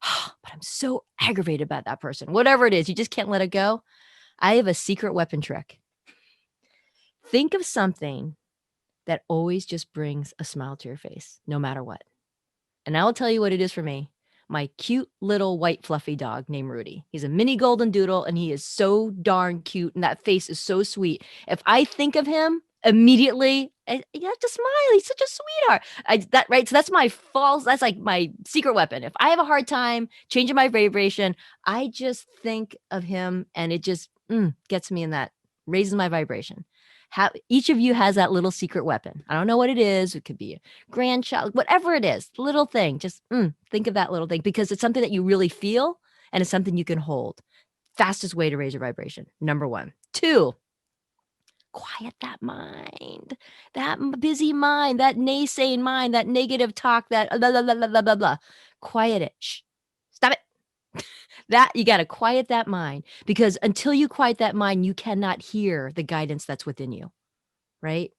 [SPEAKER 9] but I'm so aggravated about that person. Whatever it is, you just can't let it go. I have a secret weapon trick. Think of something that always just brings a smile to your face, no matter what. And I will tell you what it is for me. My cute little white fluffy dog named Rudy. He's a mini golden doodle and he is so darn cute and that face is so sweet. If I think of him immediately, you have to smile. He's such a sweetheart. Right? So that's like my secret weapon. If I have a hard time changing my vibration, I just think of him and it just gets me in that, raises my vibration. Each of you has that little secret weapon. I don't know what it is. It could be a grandchild, whatever it is, little thing. Just think of that little thing because it's something that you really feel and it's something you can hold. Fastest way to raise your vibration. Number 1. 2, quiet that mind, that busy mind, that naysaying mind, that negative talk, that blah, blah, blah, blah, blah, blah. Quiet it. Shh. Stop it. That you got to quiet that mind because until you quiet that mind, you cannot hear the guidance that's within you, right?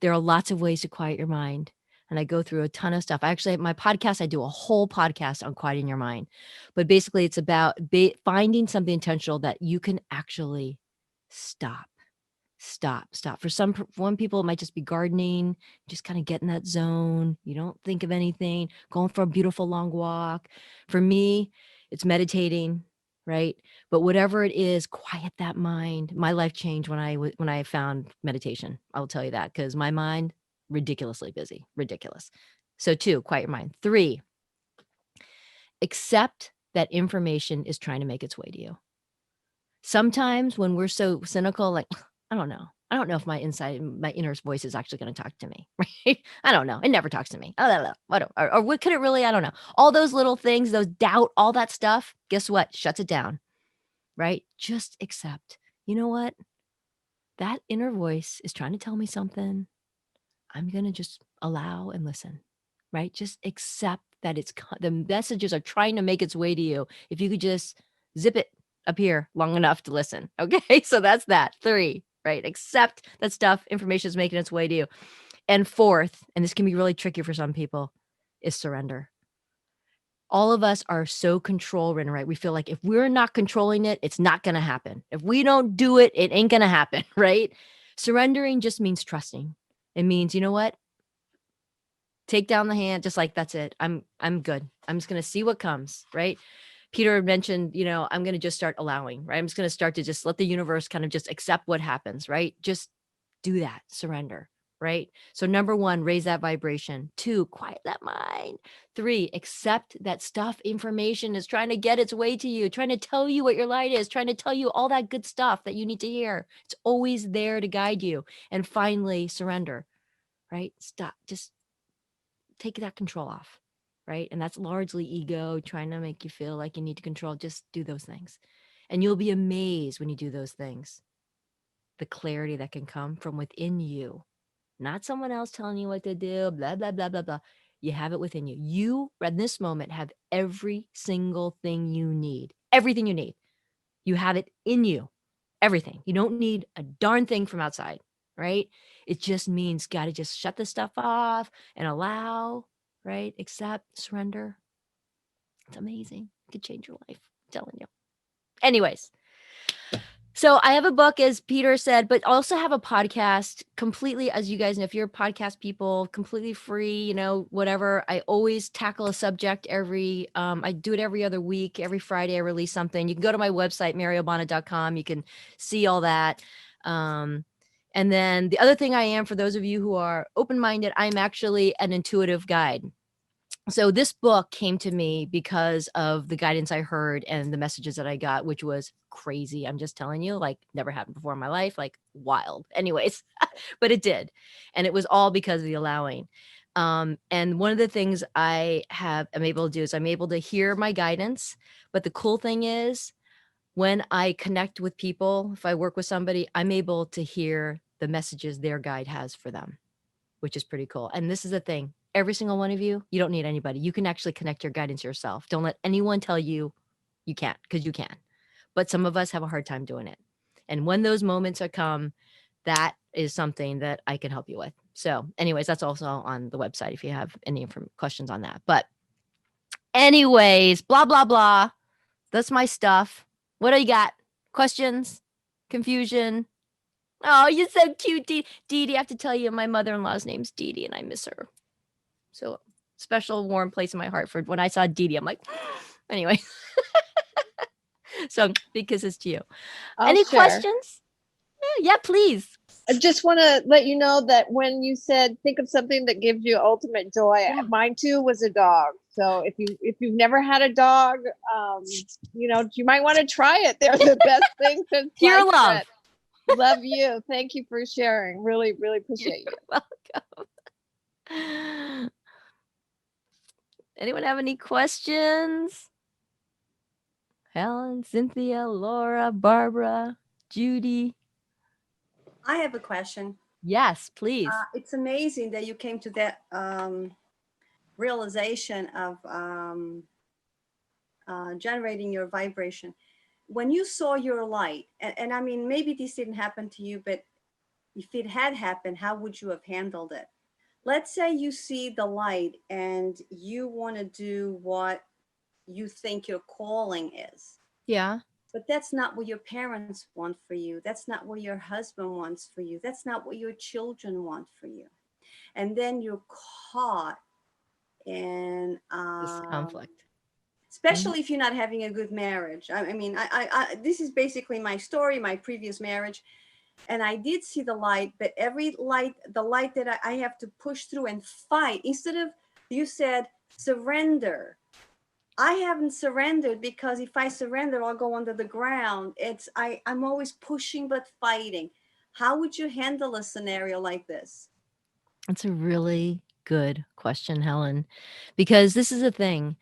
[SPEAKER 9] There are lots of ways to quiet your mind. And I go through a ton of stuff. My podcast, I do a whole podcast on quieting your mind. But basically, it's about finding something intentional that you can actually stop. For one people, it might just be gardening, just kind of get in that zone. You don't think of anything, going for a beautiful long walk. For me, it's meditating, right? But whatever it is, quiet that mind. My life changed when I found meditation. I'll tell you that because my mind, ridiculously busy, ridiculous. So 2, quiet your mind. 3, accept that information is trying to make its way to you. Sometimes when we're so cynical, like, I don't know if my inner voice is actually going to talk to me, right? I don't know. It never talks to me. Or what could it really? I don't know. All those little things, those doubt, all that stuff, guess what? Shuts it down, right? Just accept. You know what? That inner voice is trying to tell me something. I'm going to just allow and listen, right? Just accept that the messages are trying to make its way to you. If you could just zip it up here long enough to listen. Okay. So that's that. 3, right? Accept that information is making its way to you. And 4th, and this can be really tricky for some people, is surrender. All of us are so control-ridden, right? We feel like if we're not controlling it, it's not going to happen. If we don't do it, it ain't going to happen, right? Surrendering just means trusting. It means, you know what? Take down the hand, just like that's it. I'm good. I'm just going to see what comes, right? Peter mentioned, I'm going to just start allowing, right? I'm just going to start to just let the universe kind of just accept what happens, right? Just do that, surrender. right? So number 1, raise that vibration. 2, quiet that mind. 3, accept that stuff, information is trying to get its way to you, trying to tell you what your light is, trying to tell you all that good stuff that you need to hear. It's always there to guide you. And finally, surrender, right? Stop, just take that control off, right? And that's largely ego trying to make you feel like you need to control. Just do those things. And you'll be amazed when you do those things, the clarity that can come from within you, not someone else telling you what to do, blah, blah, blah, blah, blah. You have it within you. You, at this moment, have every single thing you need. Everything you need. You have it in you. Everything. You don't need a darn thing from outside, right? It just means got to just shut this stuff off and allow, right? Accept, surrender. It's amazing. It could change your life. I'm telling you. Anyways, so I have a book, as Peter said, but also have a podcast completely, as you guys know, if you're podcast people, completely free, you know, whatever. I always tackle a subject I do it every other week. Every Friday I release something. You can go to my website, maryobana.com. You can see all that. And then the other thing I am, for those of you who are open-minded, I'm actually an intuitive guide. So this book came to me because of the guidance I heard and the messages that I got, which was crazy. I'm just telling you, like, never happened before in my life, like wild. Anyways, but it did. And it was all because of the allowing. And one of the things I'm able to do is I'm able to hear my guidance. But the cool thing is, when I connect with people, if I work with somebody, I'm able to hear the messages their guide has for them, which is pretty cool. And this is the thing. Every single one of you, you don't need anybody. You can actually connect your guidance yourself. Don't let anyone tell you you can't, because you can. But some of us have a hard time doing it. And when those moments come, that is something that I can help you with. So anyways, that's also on the website if you have any questions on that. But anyways, blah, blah, blah. That's my stuff. What do you got? Questions? Confusion? Oh, you're so cute, Dee Dee. I have to tell you, my mother-in-law's name's Dee Dee, and I miss her. So special, warm place in my heart for when I saw Dee Dee. I'm like, anyway. So big kisses to you.
[SPEAKER 5] I'll
[SPEAKER 9] Any
[SPEAKER 5] share.
[SPEAKER 9] questions? Yeah, please.
[SPEAKER 5] I just want to let you know that when you said think of something that gives you ultimate joy, mine too was a dog. So if you've never had a dog, you know, you might want to try it. They're the best thing since
[SPEAKER 9] Pure
[SPEAKER 5] sliced
[SPEAKER 9] love.
[SPEAKER 5] bread. Love you. Thank you for sharing. Really, really appreciate you.
[SPEAKER 9] Welcome. Anyone have any questions? Helen, Cynthia, Laura, Barbara, Judy.
[SPEAKER 6] I have a question.
[SPEAKER 9] Yes, please.
[SPEAKER 6] It's amazing that you came to that realization of generating your vibration. When you saw your light, and I mean, maybe this didn't happen to you, but if it had happened, how would you have handled it? Let's say you see the light and you want to do what you think your calling is.
[SPEAKER 9] Yeah.
[SPEAKER 6] But that's not what your parents want for you. That's not what your husband wants for you. That's not what your children want for you. And then you're caught in
[SPEAKER 9] This conflict.
[SPEAKER 6] especially if you're not having a good marriage. I mean, this is basically my story, my previous marriage. And I did see the light, but the light that I have to push through and fight, instead of, you said, surrender. I haven't surrendered, because if I surrender, I'll go under the ground. I'm always pushing but fighting. How would you handle a scenario like this?
[SPEAKER 9] That's a really good question, Helen, because this is the thing.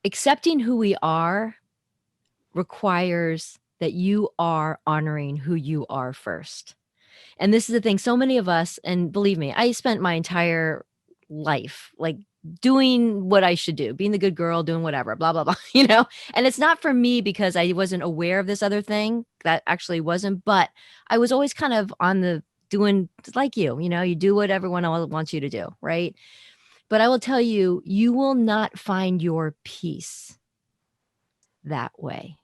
[SPEAKER 9] Accepting who we are requires that you are honoring who you are first. And this is the thing. So many of us, and believe me, I spent my entire life like doing what I should do, being the good girl, doing whatever, blah, blah, blah, you know? And it's not for me because I wasn't aware of this other thing. That actually wasn't, but I was always kind of on the doing like you know, you do what everyone else wants you to do, right? But I will tell you, you will not find your peace that way.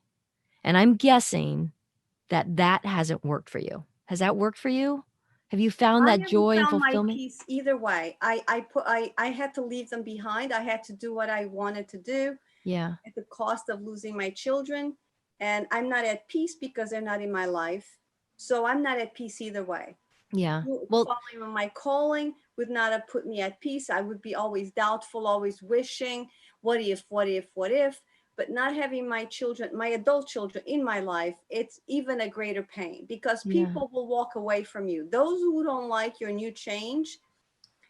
[SPEAKER 9] And I'm guessing that hasn't worked for you. Has that worked for you? Have you found that joy and
[SPEAKER 6] found my
[SPEAKER 9] fulfillment?
[SPEAKER 6] peace either way. I had to leave them behind. I had to do what I wanted to do.
[SPEAKER 9] Yeah.
[SPEAKER 6] At the cost of losing my children. And I'm not at peace because they're not in my life. So I'm not at peace either way.
[SPEAKER 9] Yeah. Well,
[SPEAKER 6] Following my calling would not have put me at peace. I would be always doubtful, always wishing, what if, what if, what if? But not having my children, my adult children in my life, it's even a greater pain because
[SPEAKER 9] yeah.
[SPEAKER 6] people will walk away from you. Those who don't like your new change,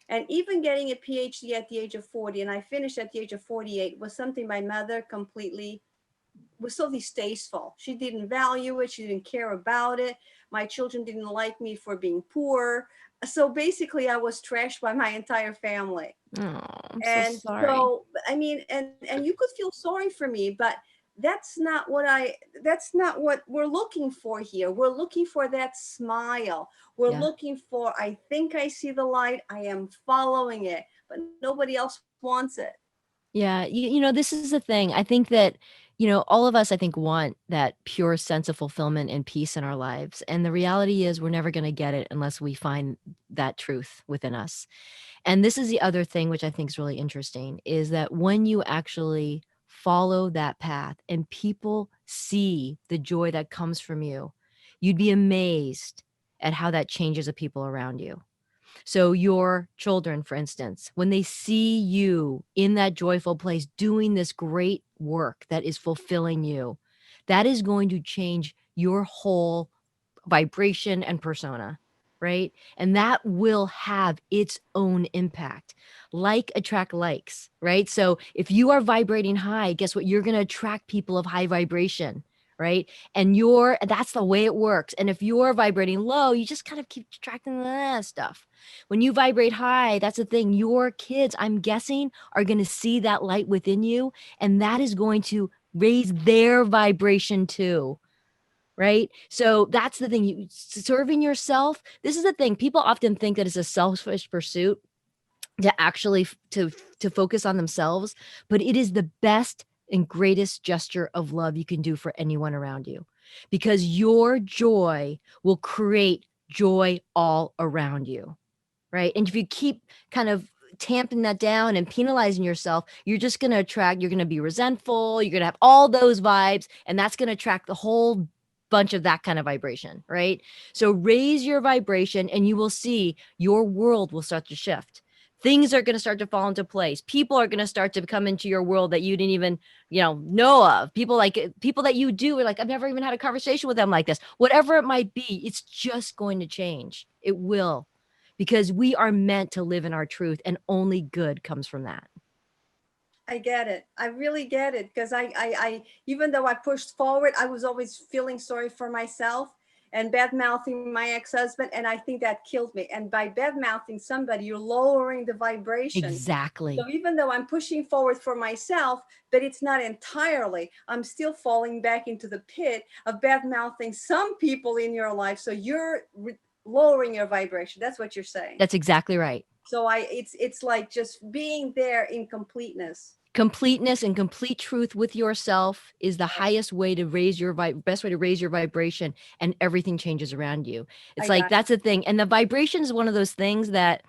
[SPEAKER 6] and even getting a PhD at the age of 40, and I finished at the age of 48, was something my mother completely was so distasteful. She didn't value it. She didn't care about it. My children didn't like me for being poor. So basically, I was trashed by my entire family.
[SPEAKER 9] Oh, I'm so
[SPEAKER 6] And
[SPEAKER 9] sorry.
[SPEAKER 6] so, I mean, and you could feel sorry for me, but that's not what we're looking for here. We're looking for that smile. We're
[SPEAKER 9] Yeah.
[SPEAKER 6] looking for, I think I see the light. I am following it, but nobody else wants it.
[SPEAKER 9] Yeah, this is the thing. I think that, all of us, I think, want that pure sense of fulfillment and peace in our lives. And the reality is, we're never going to get it unless we find that truth within us. And this is the other thing, which I think is really interesting, is that when you actually follow that path and people see the joy that comes from you, you'd be amazed at how that changes the people around you. So your children, for instance, when they see you in that joyful place doing this great work that is fulfilling you, that is going to change your whole vibration and persona, right? And that will have its own impact. Like attract likes, right? So if you are vibrating high, guess what? You're going to attract people of high vibration, right? And that's the way it works. And if you're vibrating low, you just kind of keep attracting that stuff. When you vibrate high, that's the thing. Your kids, I'm guessing, are going to see that light within you, and that is going to raise their vibration too. Right. So that's the thing. You serving yourself. This is the thing. People often think that it's a selfish pursuit to actually to focus on themselves, but it is the best and greatest gesture of love you can do for anyone around you, because your joy will create joy all around you. Right. And if you keep kind of tamping that down and penalizing yourself, you're just going to attract, you're going to be resentful. You're going to have all those vibes, and that's going to attract the whole bunch of that kind of vibration. Right. So raise your vibration and you will see your world will start to shift. Things are going to start to fall into place. People are going to start to come into your world that you didn't even, know of. People that you do are like, I've never even had a conversation with them like this. Whatever it might be, it's just going to change. It will. Because we are meant to live in our truth, and only good comes from that.
[SPEAKER 6] I get it. I really get it. Because even though I pushed forward, I was always feeling sorry for myself and bad mouthing my ex-husband. And I think that killed me. And by bad mouthing somebody, you're lowering the vibration.
[SPEAKER 9] Exactly.
[SPEAKER 6] So even though I'm pushing forward for myself, but it's not entirely, I'm still falling back into the pit of bad mouthing some people in your life. So you're lowering your vibration. That's what you're saying.
[SPEAKER 9] That's exactly right.
[SPEAKER 6] So it's like just being there in completeness.
[SPEAKER 9] Completeness and complete truth with yourself is the highest way to raise your best way to raise your vibration, and everything changes around you. It's like, that's the thing. And the vibration is one of those things that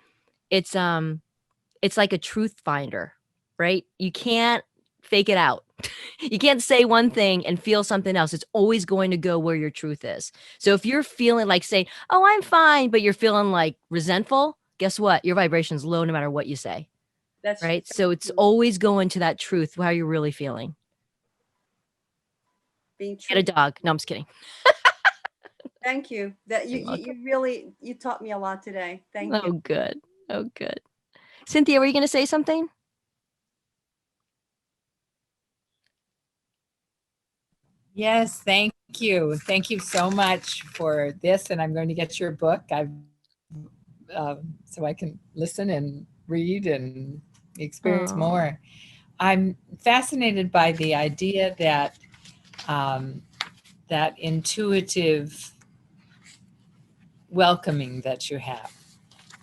[SPEAKER 9] it's like a truth finder, right? You can't fake it out. You can't say one thing and feel something else. It's always going to go where your truth is. So if you're feeling like saying, "Oh, I'm fine," but you're feeling like resentful, guess what? Your vibration's low no matter what you say.
[SPEAKER 6] That's
[SPEAKER 9] right. So it's always going to that truth, how you're really feeling.
[SPEAKER 6] Being
[SPEAKER 9] Get a
[SPEAKER 6] true.
[SPEAKER 9] dog. No, I'm just kidding.
[SPEAKER 6] Thank you. That you really taught me a lot today. Thank you.
[SPEAKER 9] Oh, good. Oh, good. Cynthia, were you going to say something?
[SPEAKER 2] Yes, thank you. Thank you so much for this. And I'm going to get your book. So I can listen and read and experience more. I'm fascinated by the idea that that intuitive welcoming that you have,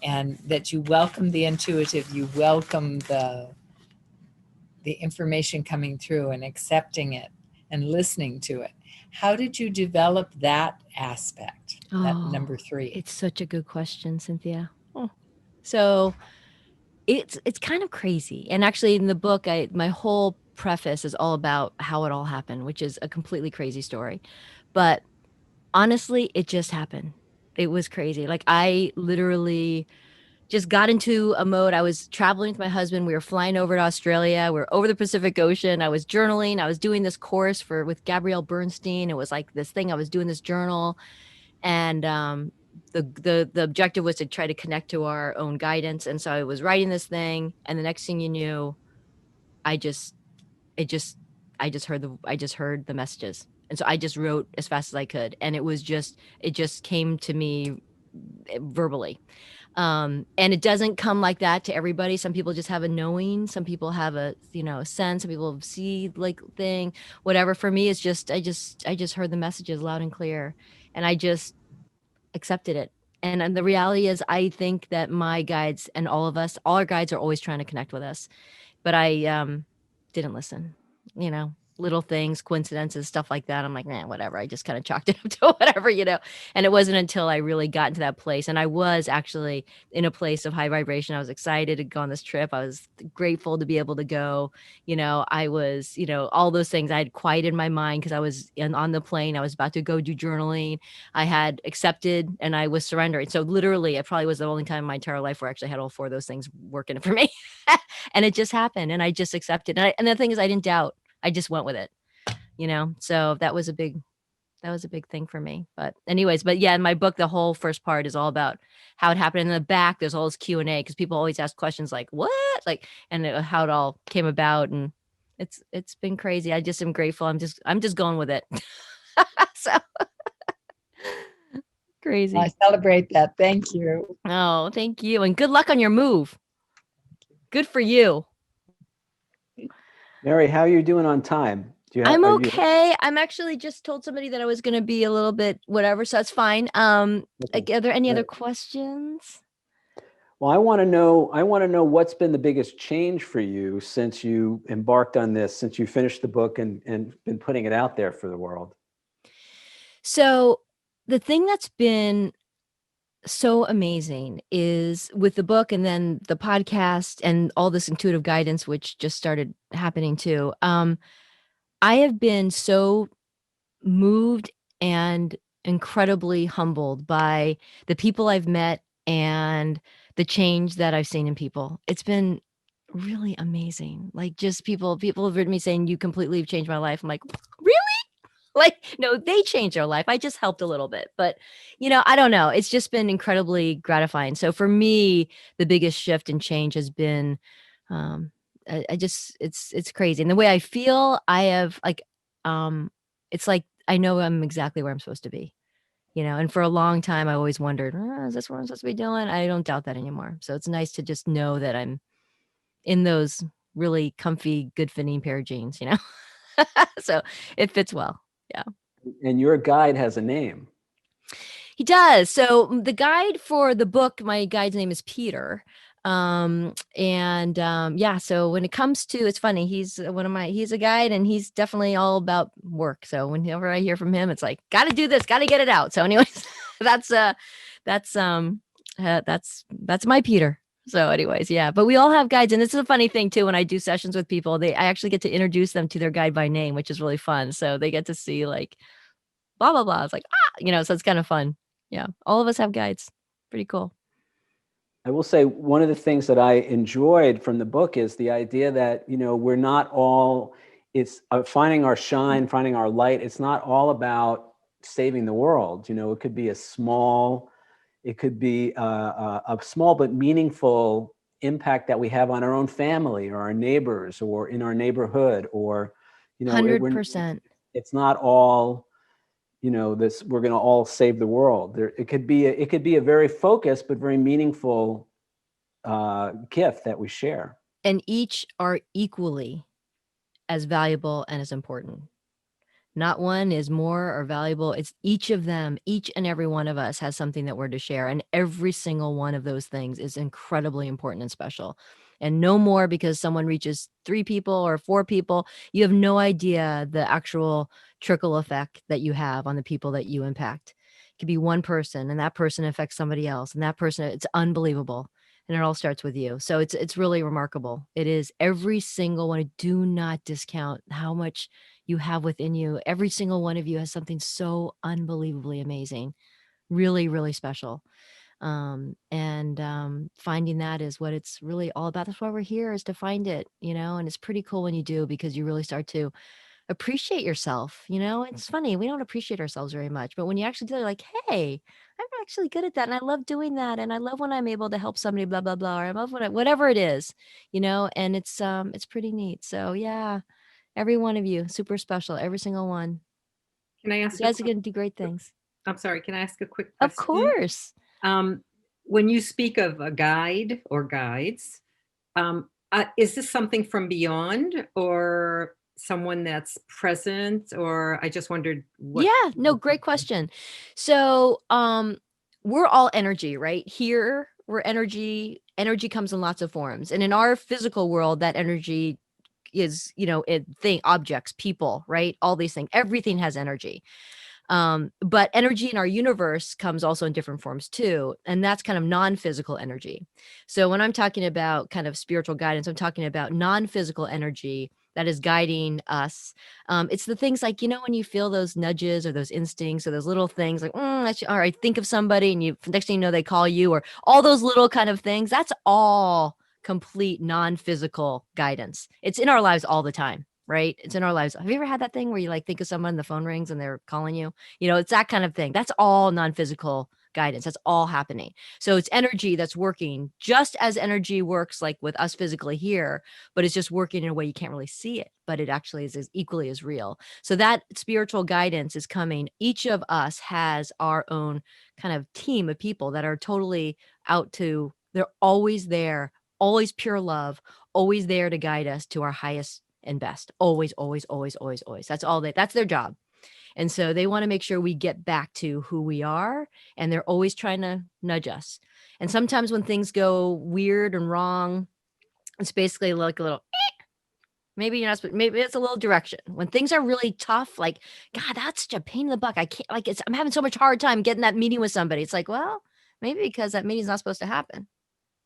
[SPEAKER 2] and that you welcome the intuitive, you welcome the information coming through and accepting it and listening to it. How did you develop that aspect, that number 3?
[SPEAKER 9] It's such a good question, Cynthia. So it's kind of crazy. And actually in the book, my whole preface is all about how it all happened, which is a completely crazy story. But honestly, it just happened. It was crazy. Like I literally just got into a mode. I was traveling with my husband. We were flying over to Australia. We were over the Pacific Ocean. I was journaling. I was doing this course with Gabrielle Bernstein. It was like this thing. I was doing this journal, and the objective was to try to connect to our own guidance. And so I was writing this thing, and the next thing you knew, I just it just I just heard the messages. And so I just wrote as fast as I could, and it just came to me verbally. And it doesn't come like that to everybody. Some people just have a knowing, some people have a, a sense, some people see like thing, whatever. For me, it's just I just heard the messages loud and clear, and I just accepted it. And the reality is, I think that my guides and all our guides are always trying to connect with us, but I didn't listen. Little things, coincidences, stuff like that. I'm like, nah, whatever. I just kind of chalked it up to whatever. And it wasn't until I really got into that place, and I was actually in a place of high vibration. I was excited to go on this trip. I was grateful to be able to go. I was, all those things. I had quieted my mind because I was on the plane. I was about to go do journaling. I had accepted and I was surrendering. So literally, it probably was the only time in my entire life where I actually had all four of those things working for me. And it just happened, and I just accepted. And the thing is, I didn't doubt. I just went with it, so that was a big thing for me. But yeah, in my book, the whole first part is all about how it happened. In the back, there's all this Q&A because people always ask questions like, what? Like, and how it all came about. And it's been crazy. I just am grateful. I'm just going with it. So crazy.
[SPEAKER 2] I celebrate that. Thank you.
[SPEAKER 9] Oh, thank you. And good luck on your move. Good for you.
[SPEAKER 1] Mary, how are you doing on time?
[SPEAKER 9] I'm okay. I'm actually just told somebody that I was going to be a little bit whatever, so that's fine. Like, are there any other questions?
[SPEAKER 1] Well, I want to know what's been the biggest change for you since you embarked on this, since you finished the book and been putting it out there for the world.
[SPEAKER 9] So the thing that's been so amazing is with the book and then the podcast and all this intuitive guidance, which just started happening too. I have been so moved and incredibly humbled by the people I've met and the change that I've seen in people. It's been really amazing. Like, just people have written me saying, you completely have changed my life. I'm like, really? Like, no, they changed their life. I just helped a little bit, but I don't know. It's just been incredibly gratifying. So for me, the biggest shift and change has been, I just, it's crazy. And the way I feel, I have like, it's like, I know I'm exactly where I'm supposed to be, and for a long time, I always wondered, is this what I'm supposed to be doing? I don't doubt that anymore. So it's nice to just know that I'm in those really comfy, good fitting pair of jeans, so it fits well. Yeah.
[SPEAKER 1] And your guide has a name.
[SPEAKER 9] He does. So the guide for the book, my guide's name is Peter. Yeah, so when it comes to, it's funny, he's a guide, and he's definitely all about work. So whenever I hear from him, it's like, got to do this, got to get it out. So anyways, that's my Peter. So anyways, yeah, but we all have guides. And this is a funny thing too. When I do sessions with people, I actually get to introduce them to their guide by name, which is really fun. So they get to see like, blah, blah, blah. It's like, so it's kind of fun. Yeah. All of us have guides. Pretty cool.
[SPEAKER 1] I will say one of the things that I enjoyed from the book is the idea that, we're not all, it's finding our shine, finding our light. It's not all about saving the world. It could be a small but meaningful impact that we have on our own family or our neighbors or in our neighborhood, or,
[SPEAKER 9] 100%.
[SPEAKER 1] It's not all, this, we're going to all save the world. It could be a very focused but very meaningful gift that we share.
[SPEAKER 9] And each are equally as valuable and as important. Not one is more or valuable. It's each of them. Each and every one of us has something that we're to share. And every single one of those things is incredibly important and special. And no more because someone reaches 3 people or 4 people. You have no idea the actual trickle effect that you have on the people that you impact. It could be one person, and that person affects somebody else. And that person, it's unbelievable. And it all starts with you. So it's really remarkable. It is every single one. Do not discount how much you have within you. Every single one of you has something so unbelievably amazing. Really, really special. Finding that is what it's really all about. That's why we're here, is to find it, and it's pretty cool when you do, because you really start to appreciate yourself. It's funny, we don't appreciate ourselves very much, but when you actually do, you're like, hey, I'm actually good at that, and I love doing that, and I love when I'm able to help somebody, blah blah blah, or I love whatever it is, and it's pretty neat. So yeah, every one of you super special, every single one.
[SPEAKER 4] Can I ask
[SPEAKER 9] You guys are going to do great things.
[SPEAKER 4] I'm sorry, can I ask a quick
[SPEAKER 9] Of
[SPEAKER 4] question?
[SPEAKER 9] course.
[SPEAKER 4] When you speak of a guide or guides, is this something from beyond or someone that's present? Or I just wondered what.
[SPEAKER 9] Yeah, no, great question. So, we're all energy, right? Here, we're energy. Energy comes in lots of forms. And in our physical world, that energy is, objects, people, right? All these things. Everything has energy. But energy in our universe comes also in different forms too. And that's kind of non-physical energy. So when I'm talking about kind of spiritual guidance, I'm talking about non-physical energy that is guiding us. It's the things like, when you feel those nudges or those instincts or those little things like, all right, think of somebody, and you, next thing you know, they call you, or all those little kind of things. That's all complete non-physical guidance. It's in our lives all the time, right? It's in our lives. Have you ever had that thing where you like think of someone, the phone rings and they're calling you? It's that kind of thing. That's all non-physical guidance. That's all happening. So it's energy that's working, just as energy works like with us physically here, but it's just working in a way you can't really see it, but it actually is as equally as real. So that spiritual guidance is coming. Each of us has our own kind of team of people that are totally they're always there, always pure love, always there to guide us to our highest and best. Always, always, always, always, always. That's their job. And so they want to make sure we get back to who we are, and they're always trying to nudge us. And sometimes when things go weird and wrong, it's basically like a little, maybe you're not supposed, maybe it's a little direction. When things are really tough, like, God, that's such a pain in the butt. I can't, like, I'm having so much hard time getting that meeting with somebody. It's like, well, maybe because that meeting's not supposed to happen.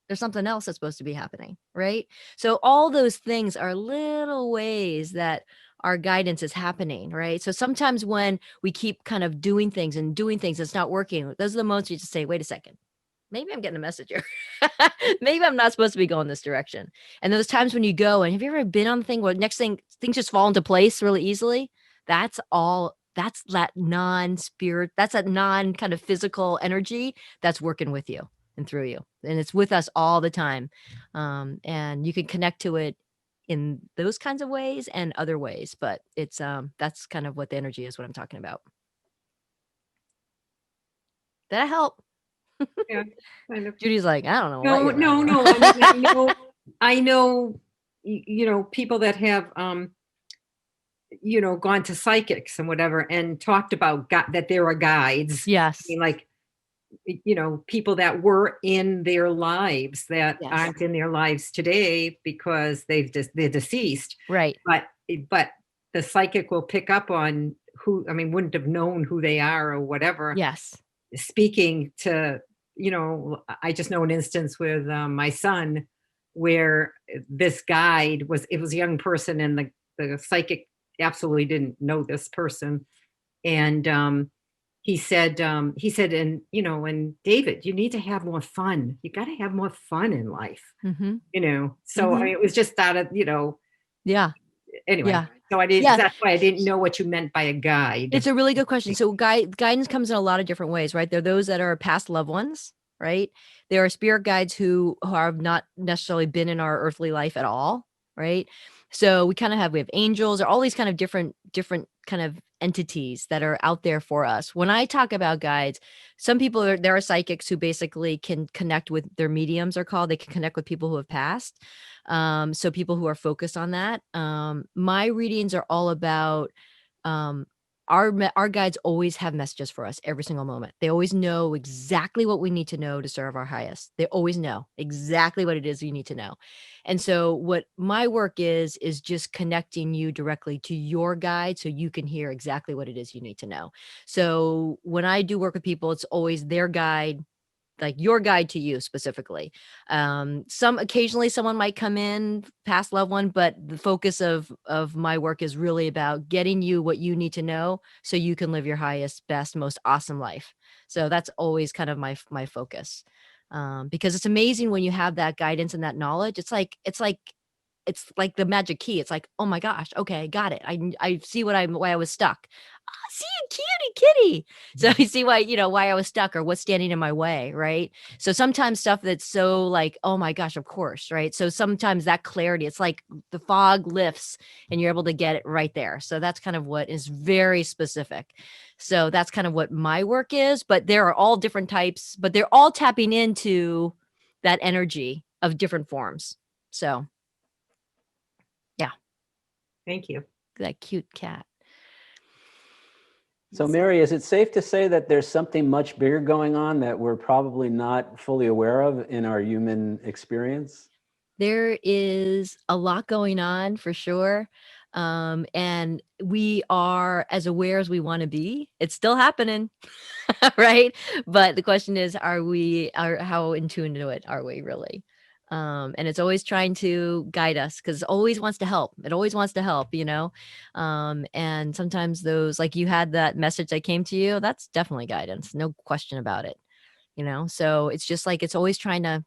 [SPEAKER 9] There's something else that's supposed to be happening, right? So all those things are little ways that our guidance is happening, right? So sometimes when we keep kind of doing things it's not working, those are the moments you just say, wait a second, maybe I'm getting a message here. Maybe I'm not supposed to be going this direction. And those times when you go, and have you ever been on the thing where next thing things just fall into place really easily? That's that non-spirit, that's that non kind of physical energy that's working with you and through you. And it's with us all the time. And you can connect to it in those kinds of ways and other ways, but it's that's kind of what the energy is, what I'm talking about. Did that help?
[SPEAKER 4] Yeah, kind of.
[SPEAKER 9] Judy's like, I don't know.
[SPEAKER 4] No. I mean, I know, people that have, gone to psychics and whatever and talked about that there are guides.
[SPEAKER 9] Yes.
[SPEAKER 4] I mean, like, people that were in their lives that
[SPEAKER 9] Yes.
[SPEAKER 4] aren't in their lives today because they're deceased.
[SPEAKER 9] Right.
[SPEAKER 4] But the psychic will pick up on wouldn't have known who they are or whatever.
[SPEAKER 9] Yes.
[SPEAKER 4] Speaking to, I just know an instance with my son where this guide was a young person, and the psychic absolutely didn't know this person. And he said, and David, you need to have more fun. You got to have more fun in life, So I mean, it was just out of,
[SPEAKER 9] Yeah.
[SPEAKER 4] Anyway,
[SPEAKER 9] Yeah.
[SPEAKER 4] so I didn't.
[SPEAKER 9] Yeah.
[SPEAKER 4] That's why I didn't know what you meant by a guide.
[SPEAKER 9] It's a really good question. So guidance comes in a lot of different ways, right? There are those that are past loved ones, right? There are spirit guides who have not necessarily been in our earthly life at all, right? So we have angels or all these kind of different kind of entities that are out there for us. When I talk about guides, some people there are psychics who basically can connect with their mediums are called. They can connect with people who have passed. So people who are focused on that. My readings are all about our guides always have messages for us every single moment. They always know exactly what we need to know to serve our highest. They always know exactly what it is you need to know. And so what my work is just connecting you directly to your guide so you can hear exactly what it is you need to know. So when I do work with people, it's always their guide like your guide to you specifically. Occasionally someone might come in, past loved one, but the focus of my work is really about getting you what you need to know so you can live your highest, best, most awesome life. So that's always kind of my focus. Because it's amazing when you have that guidance and that knowledge. It's like the magic key. It's like, oh my gosh, okay, got it. I see why I was stuck. Oh, see you, cutie kitty. So I see why I was stuck or what's standing in my way, right? So sometimes stuff that's so like, oh my gosh, of course, right? So sometimes that clarity, it's like the fog lifts and you're able to get it right there. So that's kind of what is very specific. So that's kind of what my work is, but there are all different types, but they're all tapping into that energy of different forms. So yeah,
[SPEAKER 4] Thank you.
[SPEAKER 9] that cute cat.
[SPEAKER 1] So Mary, is it safe to say that there's something much bigger going on that we're probably not fully aware of in our human experience?
[SPEAKER 9] There is a lot going on for sure. And we are as aware as we want to be. It's still happening, right? But the question is, how in tune to it are we really? And it's always trying to guide us because it always wants to help. It always wants to help, and sometimes those, like you had that message that came to you, that's definitely guidance. No question about it. So it's just like it's always trying to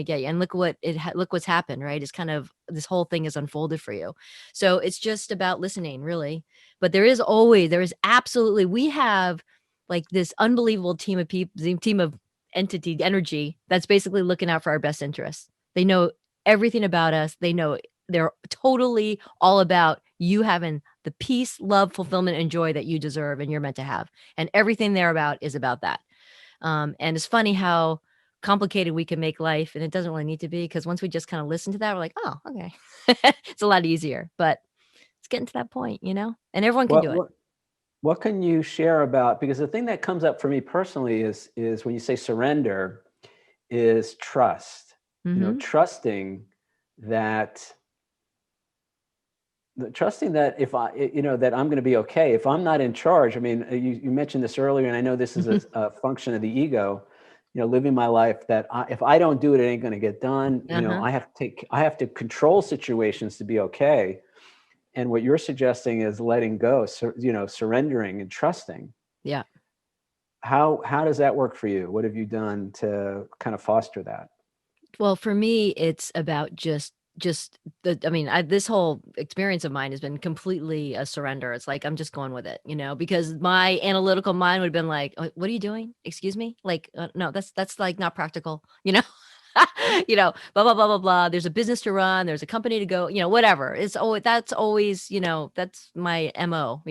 [SPEAKER 9] get you. And look what's happened, right? It's kind of this whole thing is unfolded for you. So it's just about listening, really. But there is absolutely, we have like this unbelievable team of people, team of entity energy that's basically looking out for our best interests. They know everything about us. They're totally all about you having the peace, love, fulfillment, and joy that you deserve and you're meant to have. And everything they're about is about that. And it's funny how complicated we can make life, and it doesn't really need to be, because once we just kind of listen to that, we're like, oh, okay. It's a lot easier, but it's getting to that point, and everyone can do it.
[SPEAKER 1] What can you share about, because the thing that comes up for me personally is when you say surrender, is trust. Trusting that if that I'm going to be okay if I'm not in charge. I mean, you mentioned this earlier, and I know this is a function of the ego, living my life that if I don't do it, it ain't going to get done. I have to control situations to be okay. And what you're suggesting is letting go, surrendering and trusting.
[SPEAKER 9] Yeah.
[SPEAKER 1] How does that work for you? What have you done to kind of foster that?
[SPEAKER 9] Well, for me, it's about this whole experience of mine has been completely a surrender. It's like, I'm just going with it, because my analytical mind would have been like, what are you doing? Excuse me? Like, no, that's like not practical, blah, blah, blah, blah, blah. There's a business to run. There's a company to go, whatever. That's always, that's my MO,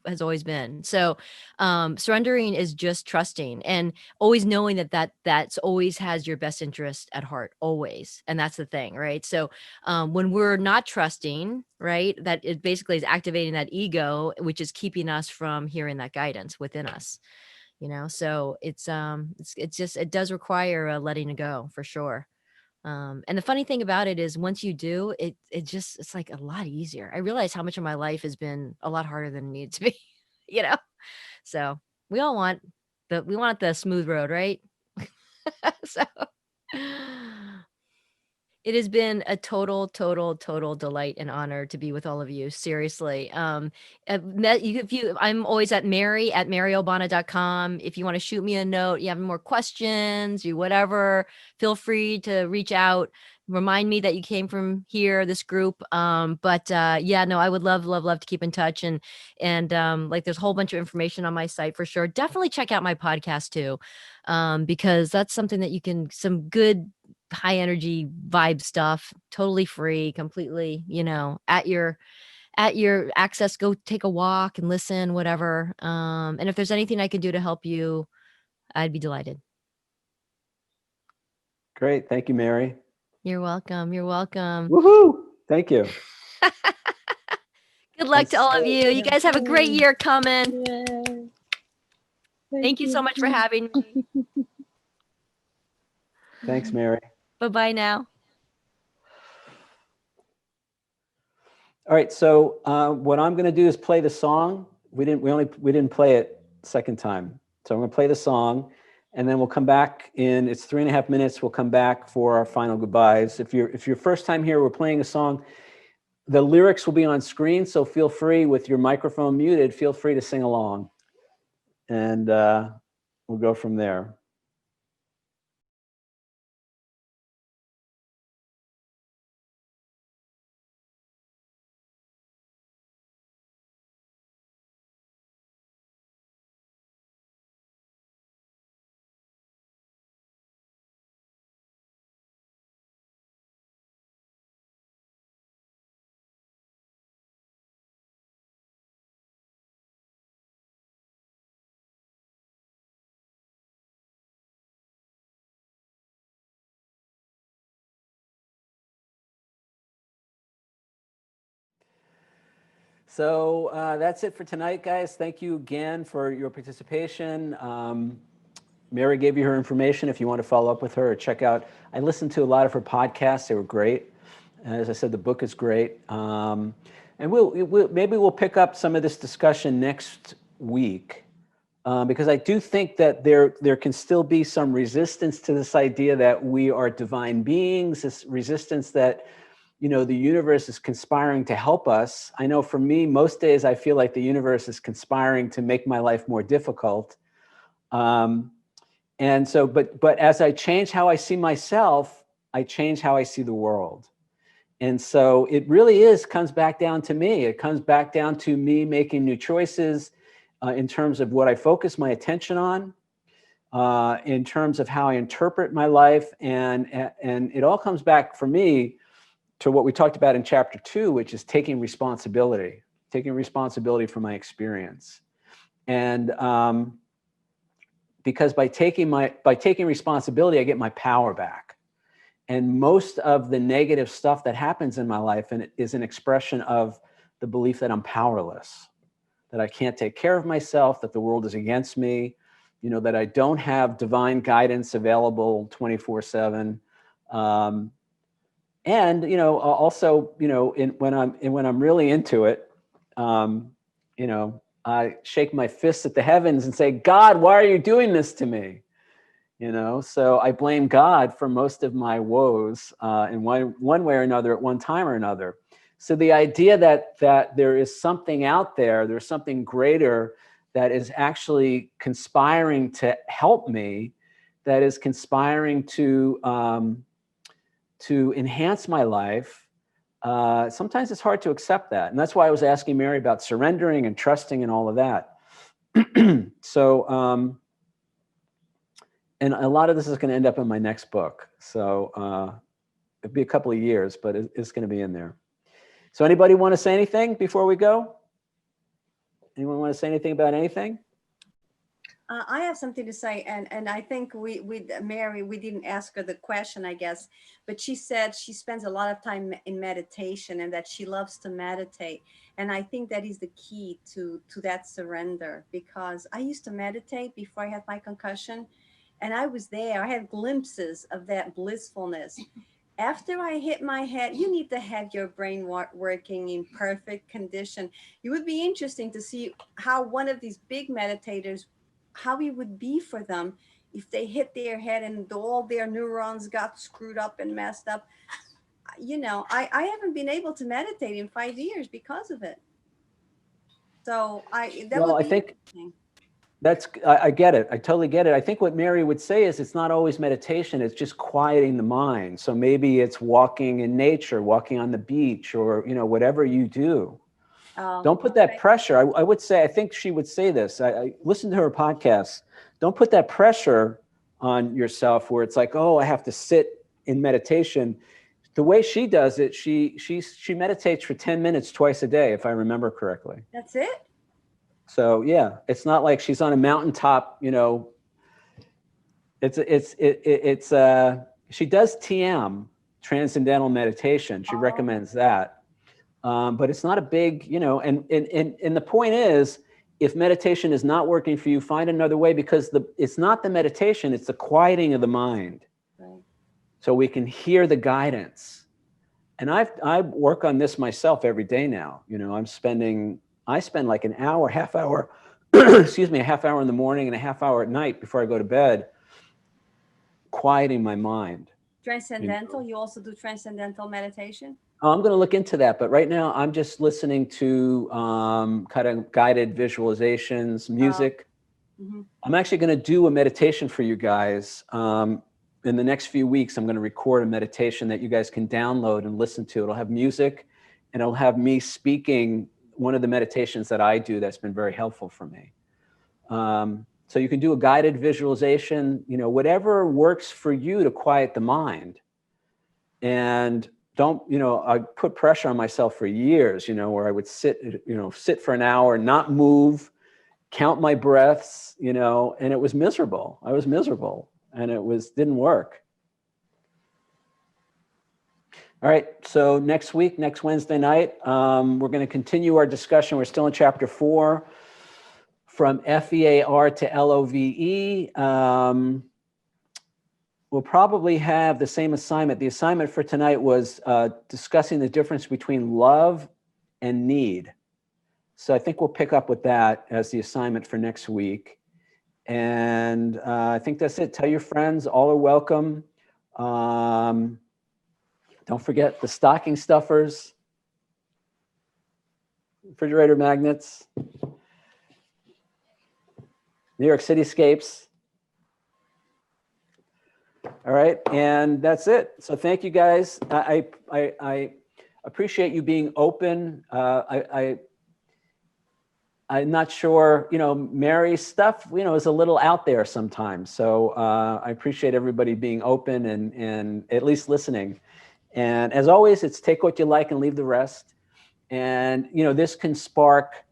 [SPEAKER 9] has always been. So, surrendering is just trusting and always knowing that's always has your best interest at heart, always. And that's the thing, right? So, when we're not trusting, right, that it basically is activating that ego, which is keeping us from hearing that guidance within us. So it's just, it does require a letting it go for sure. And the funny thing about it is once you do it's like a lot easier. I realize how much of my life has been a lot harder than it needs to be, so we all want the smooth road, right? So it has been a total delight and honor to be with all of you. Seriously. I'm always at maryobana.com. If you want to shoot me a note, you have more questions, whatever, feel free to reach out. Remind me that you came from here, this group. But I would love to keep in touch. And like there's a whole bunch of information on my site for sure. Definitely check out my podcast too. Because that's something that you can, some good high energy vibe stuff, totally free, completely, at your access. Go take a walk and listen, whatever. And if there's anything I can do to help you, I'd be delighted.
[SPEAKER 1] Great. Thank you, Mary.
[SPEAKER 9] You're welcome.
[SPEAKER 1] Woohoo! Thank you.
[SPEAKER 9] Good luck to all of you. You guys have a great year coming.
[SPEAKER 5] Yay.
[SPEAKER 9] Thank you so much for having me.
[SPEAKER 1] Thanks, Mary.
[SPEAKER 9] Bye-bye now.
[SPEAKER 1] All right. So what I'm going to do is play the song. We didn't play it second time. So I'm going to play the song, and then we'll come back it's 3.5 minutes. We'll come back for our final goodbyes. If you're first time here, we're playing a song. The lyrics will be on screen, so feel free, with your microphone muted, feel free to sing along. And we'll go from there. So that's it for tonight, guys. Thank you again for your participation. Mary gave you her information if you want to follow up with her or check out. I listened to a lot of her podcasts. They were great. As I said, the book is great. And maybe we'll pick up some of this discussion next week, because I do think that there can still be some resistance to this idea that we are divine beings, this resistance that, you know, the universe is conspiring to help us. I know for me, most days I feel like the universe is conspiring to make my life more difficult. And so, but as I change how I see myself, I change how I see the world. And so it really comes back down to me. It comes back down to me making new choices in terms of what I focus my attention on, in terms of how I interpret my life. And it all comes back for me to what we talked about in chapter 2, which is taking responsibility for my experience. And because by taking responsibility, I get my power back. And most of the negative stuff that happens in my life is an expression of the belief that I'm powerless, that I can't take care of myself, that the world is against me, you know, that I don't have divine guidance available 24/7. And, you know, also, you know, when I'm really into it, you know, I shake my fists at the heavens and say, God, why are you doing this to me? You know, so I blame God for most of my woes in one way or another at one time or another. So the idea that there is something out there, there's something greater that is actually conspiring to help me, that is conspiring to enhance my life, sometimes it's hard to accept that. And that's why I was asking Mary about surrendering and trusting and all of that. So, and a lot of this is going to end up in my next book. So it'll be a couple of years, but it's going to be in there. So anybody want to say anything before we go? Anyone want to say anything about anything?
[SPEAKER 6] I have something to say, and I think Mary, we didn't ask her the question, I guess, but she said she spends a lot of time in meditation and that she loves to meditate. And I think that is the key to that surrender, because I used to meditate before I had my concussion, and I was there. I had glimpses of that blissfulness. After I hit my head, you need to have your brain working in perfect condition. It would be interesting to see how one of these big meditators, how it would be for them if they hit their head and all their neurons got screwed up and messed up. You know, I haven't been able to meditate in 5 years because of it. So I think
[SPEAKER 1] I get it. I totally get it. I think what Mary would say is it's not always meditation. It's just quieting the mind. So maybe it's walking in nature, walking on the beach, or, you know, whatever you do. Don't put that pressure. I would say, I think she would say this. I listened to her podcast. Don't put that pressure on yourself where it's like, oh, I have to sit in meditation. The way she does it, she meditates for 10 minutes twice a day, if I remember correctly.
[SPEAKER 6] That's it?
[SPEAKER 1] So yeah, it's not like she's on a mountaintop, you know. She does TM, transcendental meditation. She recommends that. But it's not a big, you know, and the point is, if meditation is not working for you, find another way, because it's not the meditation, it's the quieting of the mind.
[SPEAKER 6] Right.
[SPEAKER 1] So we can hear the guidance. And I work on this myself every day now. You know, I spend like an hour, half hour, excuse me, a half hour in the morning and a half hour at night before I go to bed, quieting my mind.
[SPEAKER 6] Transcendental. You also do transcendental meditation?
[SPEAKER 1] I'm going to look into that, but right now I'm just listening to kind of guided visualizations, music. I'm actually going to do a meditation for you guys. In the next few weeks, I'm going to record a meditation that you guys can download and listen to. It'll have music, and it'll have me speaking one of the meditations that I do that's been very helpful for me. So you can do a guided visualization, you know, whatever works for you to quiet the mind. And don't, you know, I put pressure on myself for years, you know, where I would sit for an hour, not move, count my breaths, you know, and it was miserable. I was miserable, and didn't work. All right, so next Wednesday night, we're going to continue our discussion. We're still in chapter 4, from FEAR to LOVE. We'll probably have the same assignment. The assignment for tonight was discussing the difference between love and need. So I think we'll pick up with that as the assignment for next week. And I think that's it. Tell your friends, all are welcome. Don't forget the stocking stuffers, refrigerator magnets, New York Cityscapes. All right, and that's it. So thank you guys. I appreciate you being open. I'm not sure, you know, Mary's stuff, you know, is a little out there sometimes. So I appreciate everybody being open and at least listening. And as always, it's take what you like and leave the rest. And, you know, this can spark,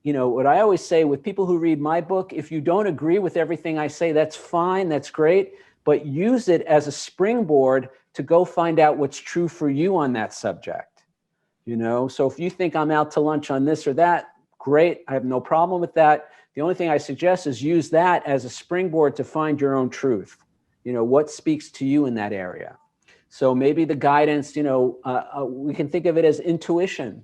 [SPEAKER 1] you know, what I always say with people who read my book, if you don't agree with everything I say, that's fine, that's great, but use it as a springboard to go find out what's true for you on that subject. You know, so if you think I'm out to lunch on this or that, great, I have no problem with that. The only thing I suggest is use that as a springboard to find your own truth. You know, what speaks to you in that area. So maybe the guidance, you know, we can think of it as intuition.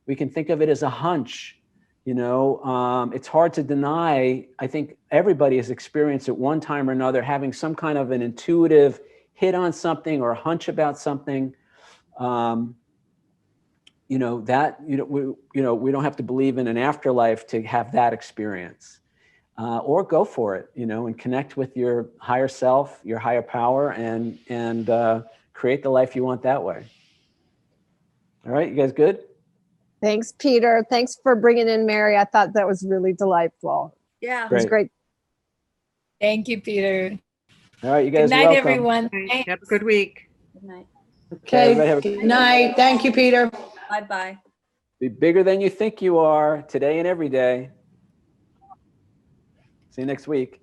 [SPEAKER 1] We can think of it as a hunch. You know, it's hard to deny. I think everybody has experienced at one time or another having some kind of an intuitive hit on something or a hunch about something. You know, that, we don't have to believe in an afterlife to have that experience, or go for it, you know, and connect with your higher self, your higher power, and create the life you want that way. All right, you guys good?
[SPEAKER 5] Thanks, Peter. Thanks for bringing in Mary. I thought that was really delightful.
[SPEAKER 6] Yeah.
[SPEAKER 5] It was great.
[SPEAKER 2] Thank you, Peter.
[SPEAKER 1] All right, you guys
[SPEAKER 2] Good night,
[SPEAKER 1] welcome.
[SPEAKER 2] everyone.
[SPEAKER 4] Have a good week.
[SPEAKER 6] Good night.
[SPEAKER 1] Okay, everybody have a
[SPEAKER 7] Good night. Thank you, Peter.
[SPEAKER 6] Bye-bye.
[SPEAKER 1] Be bigger than you think you are today and every day. See you next week.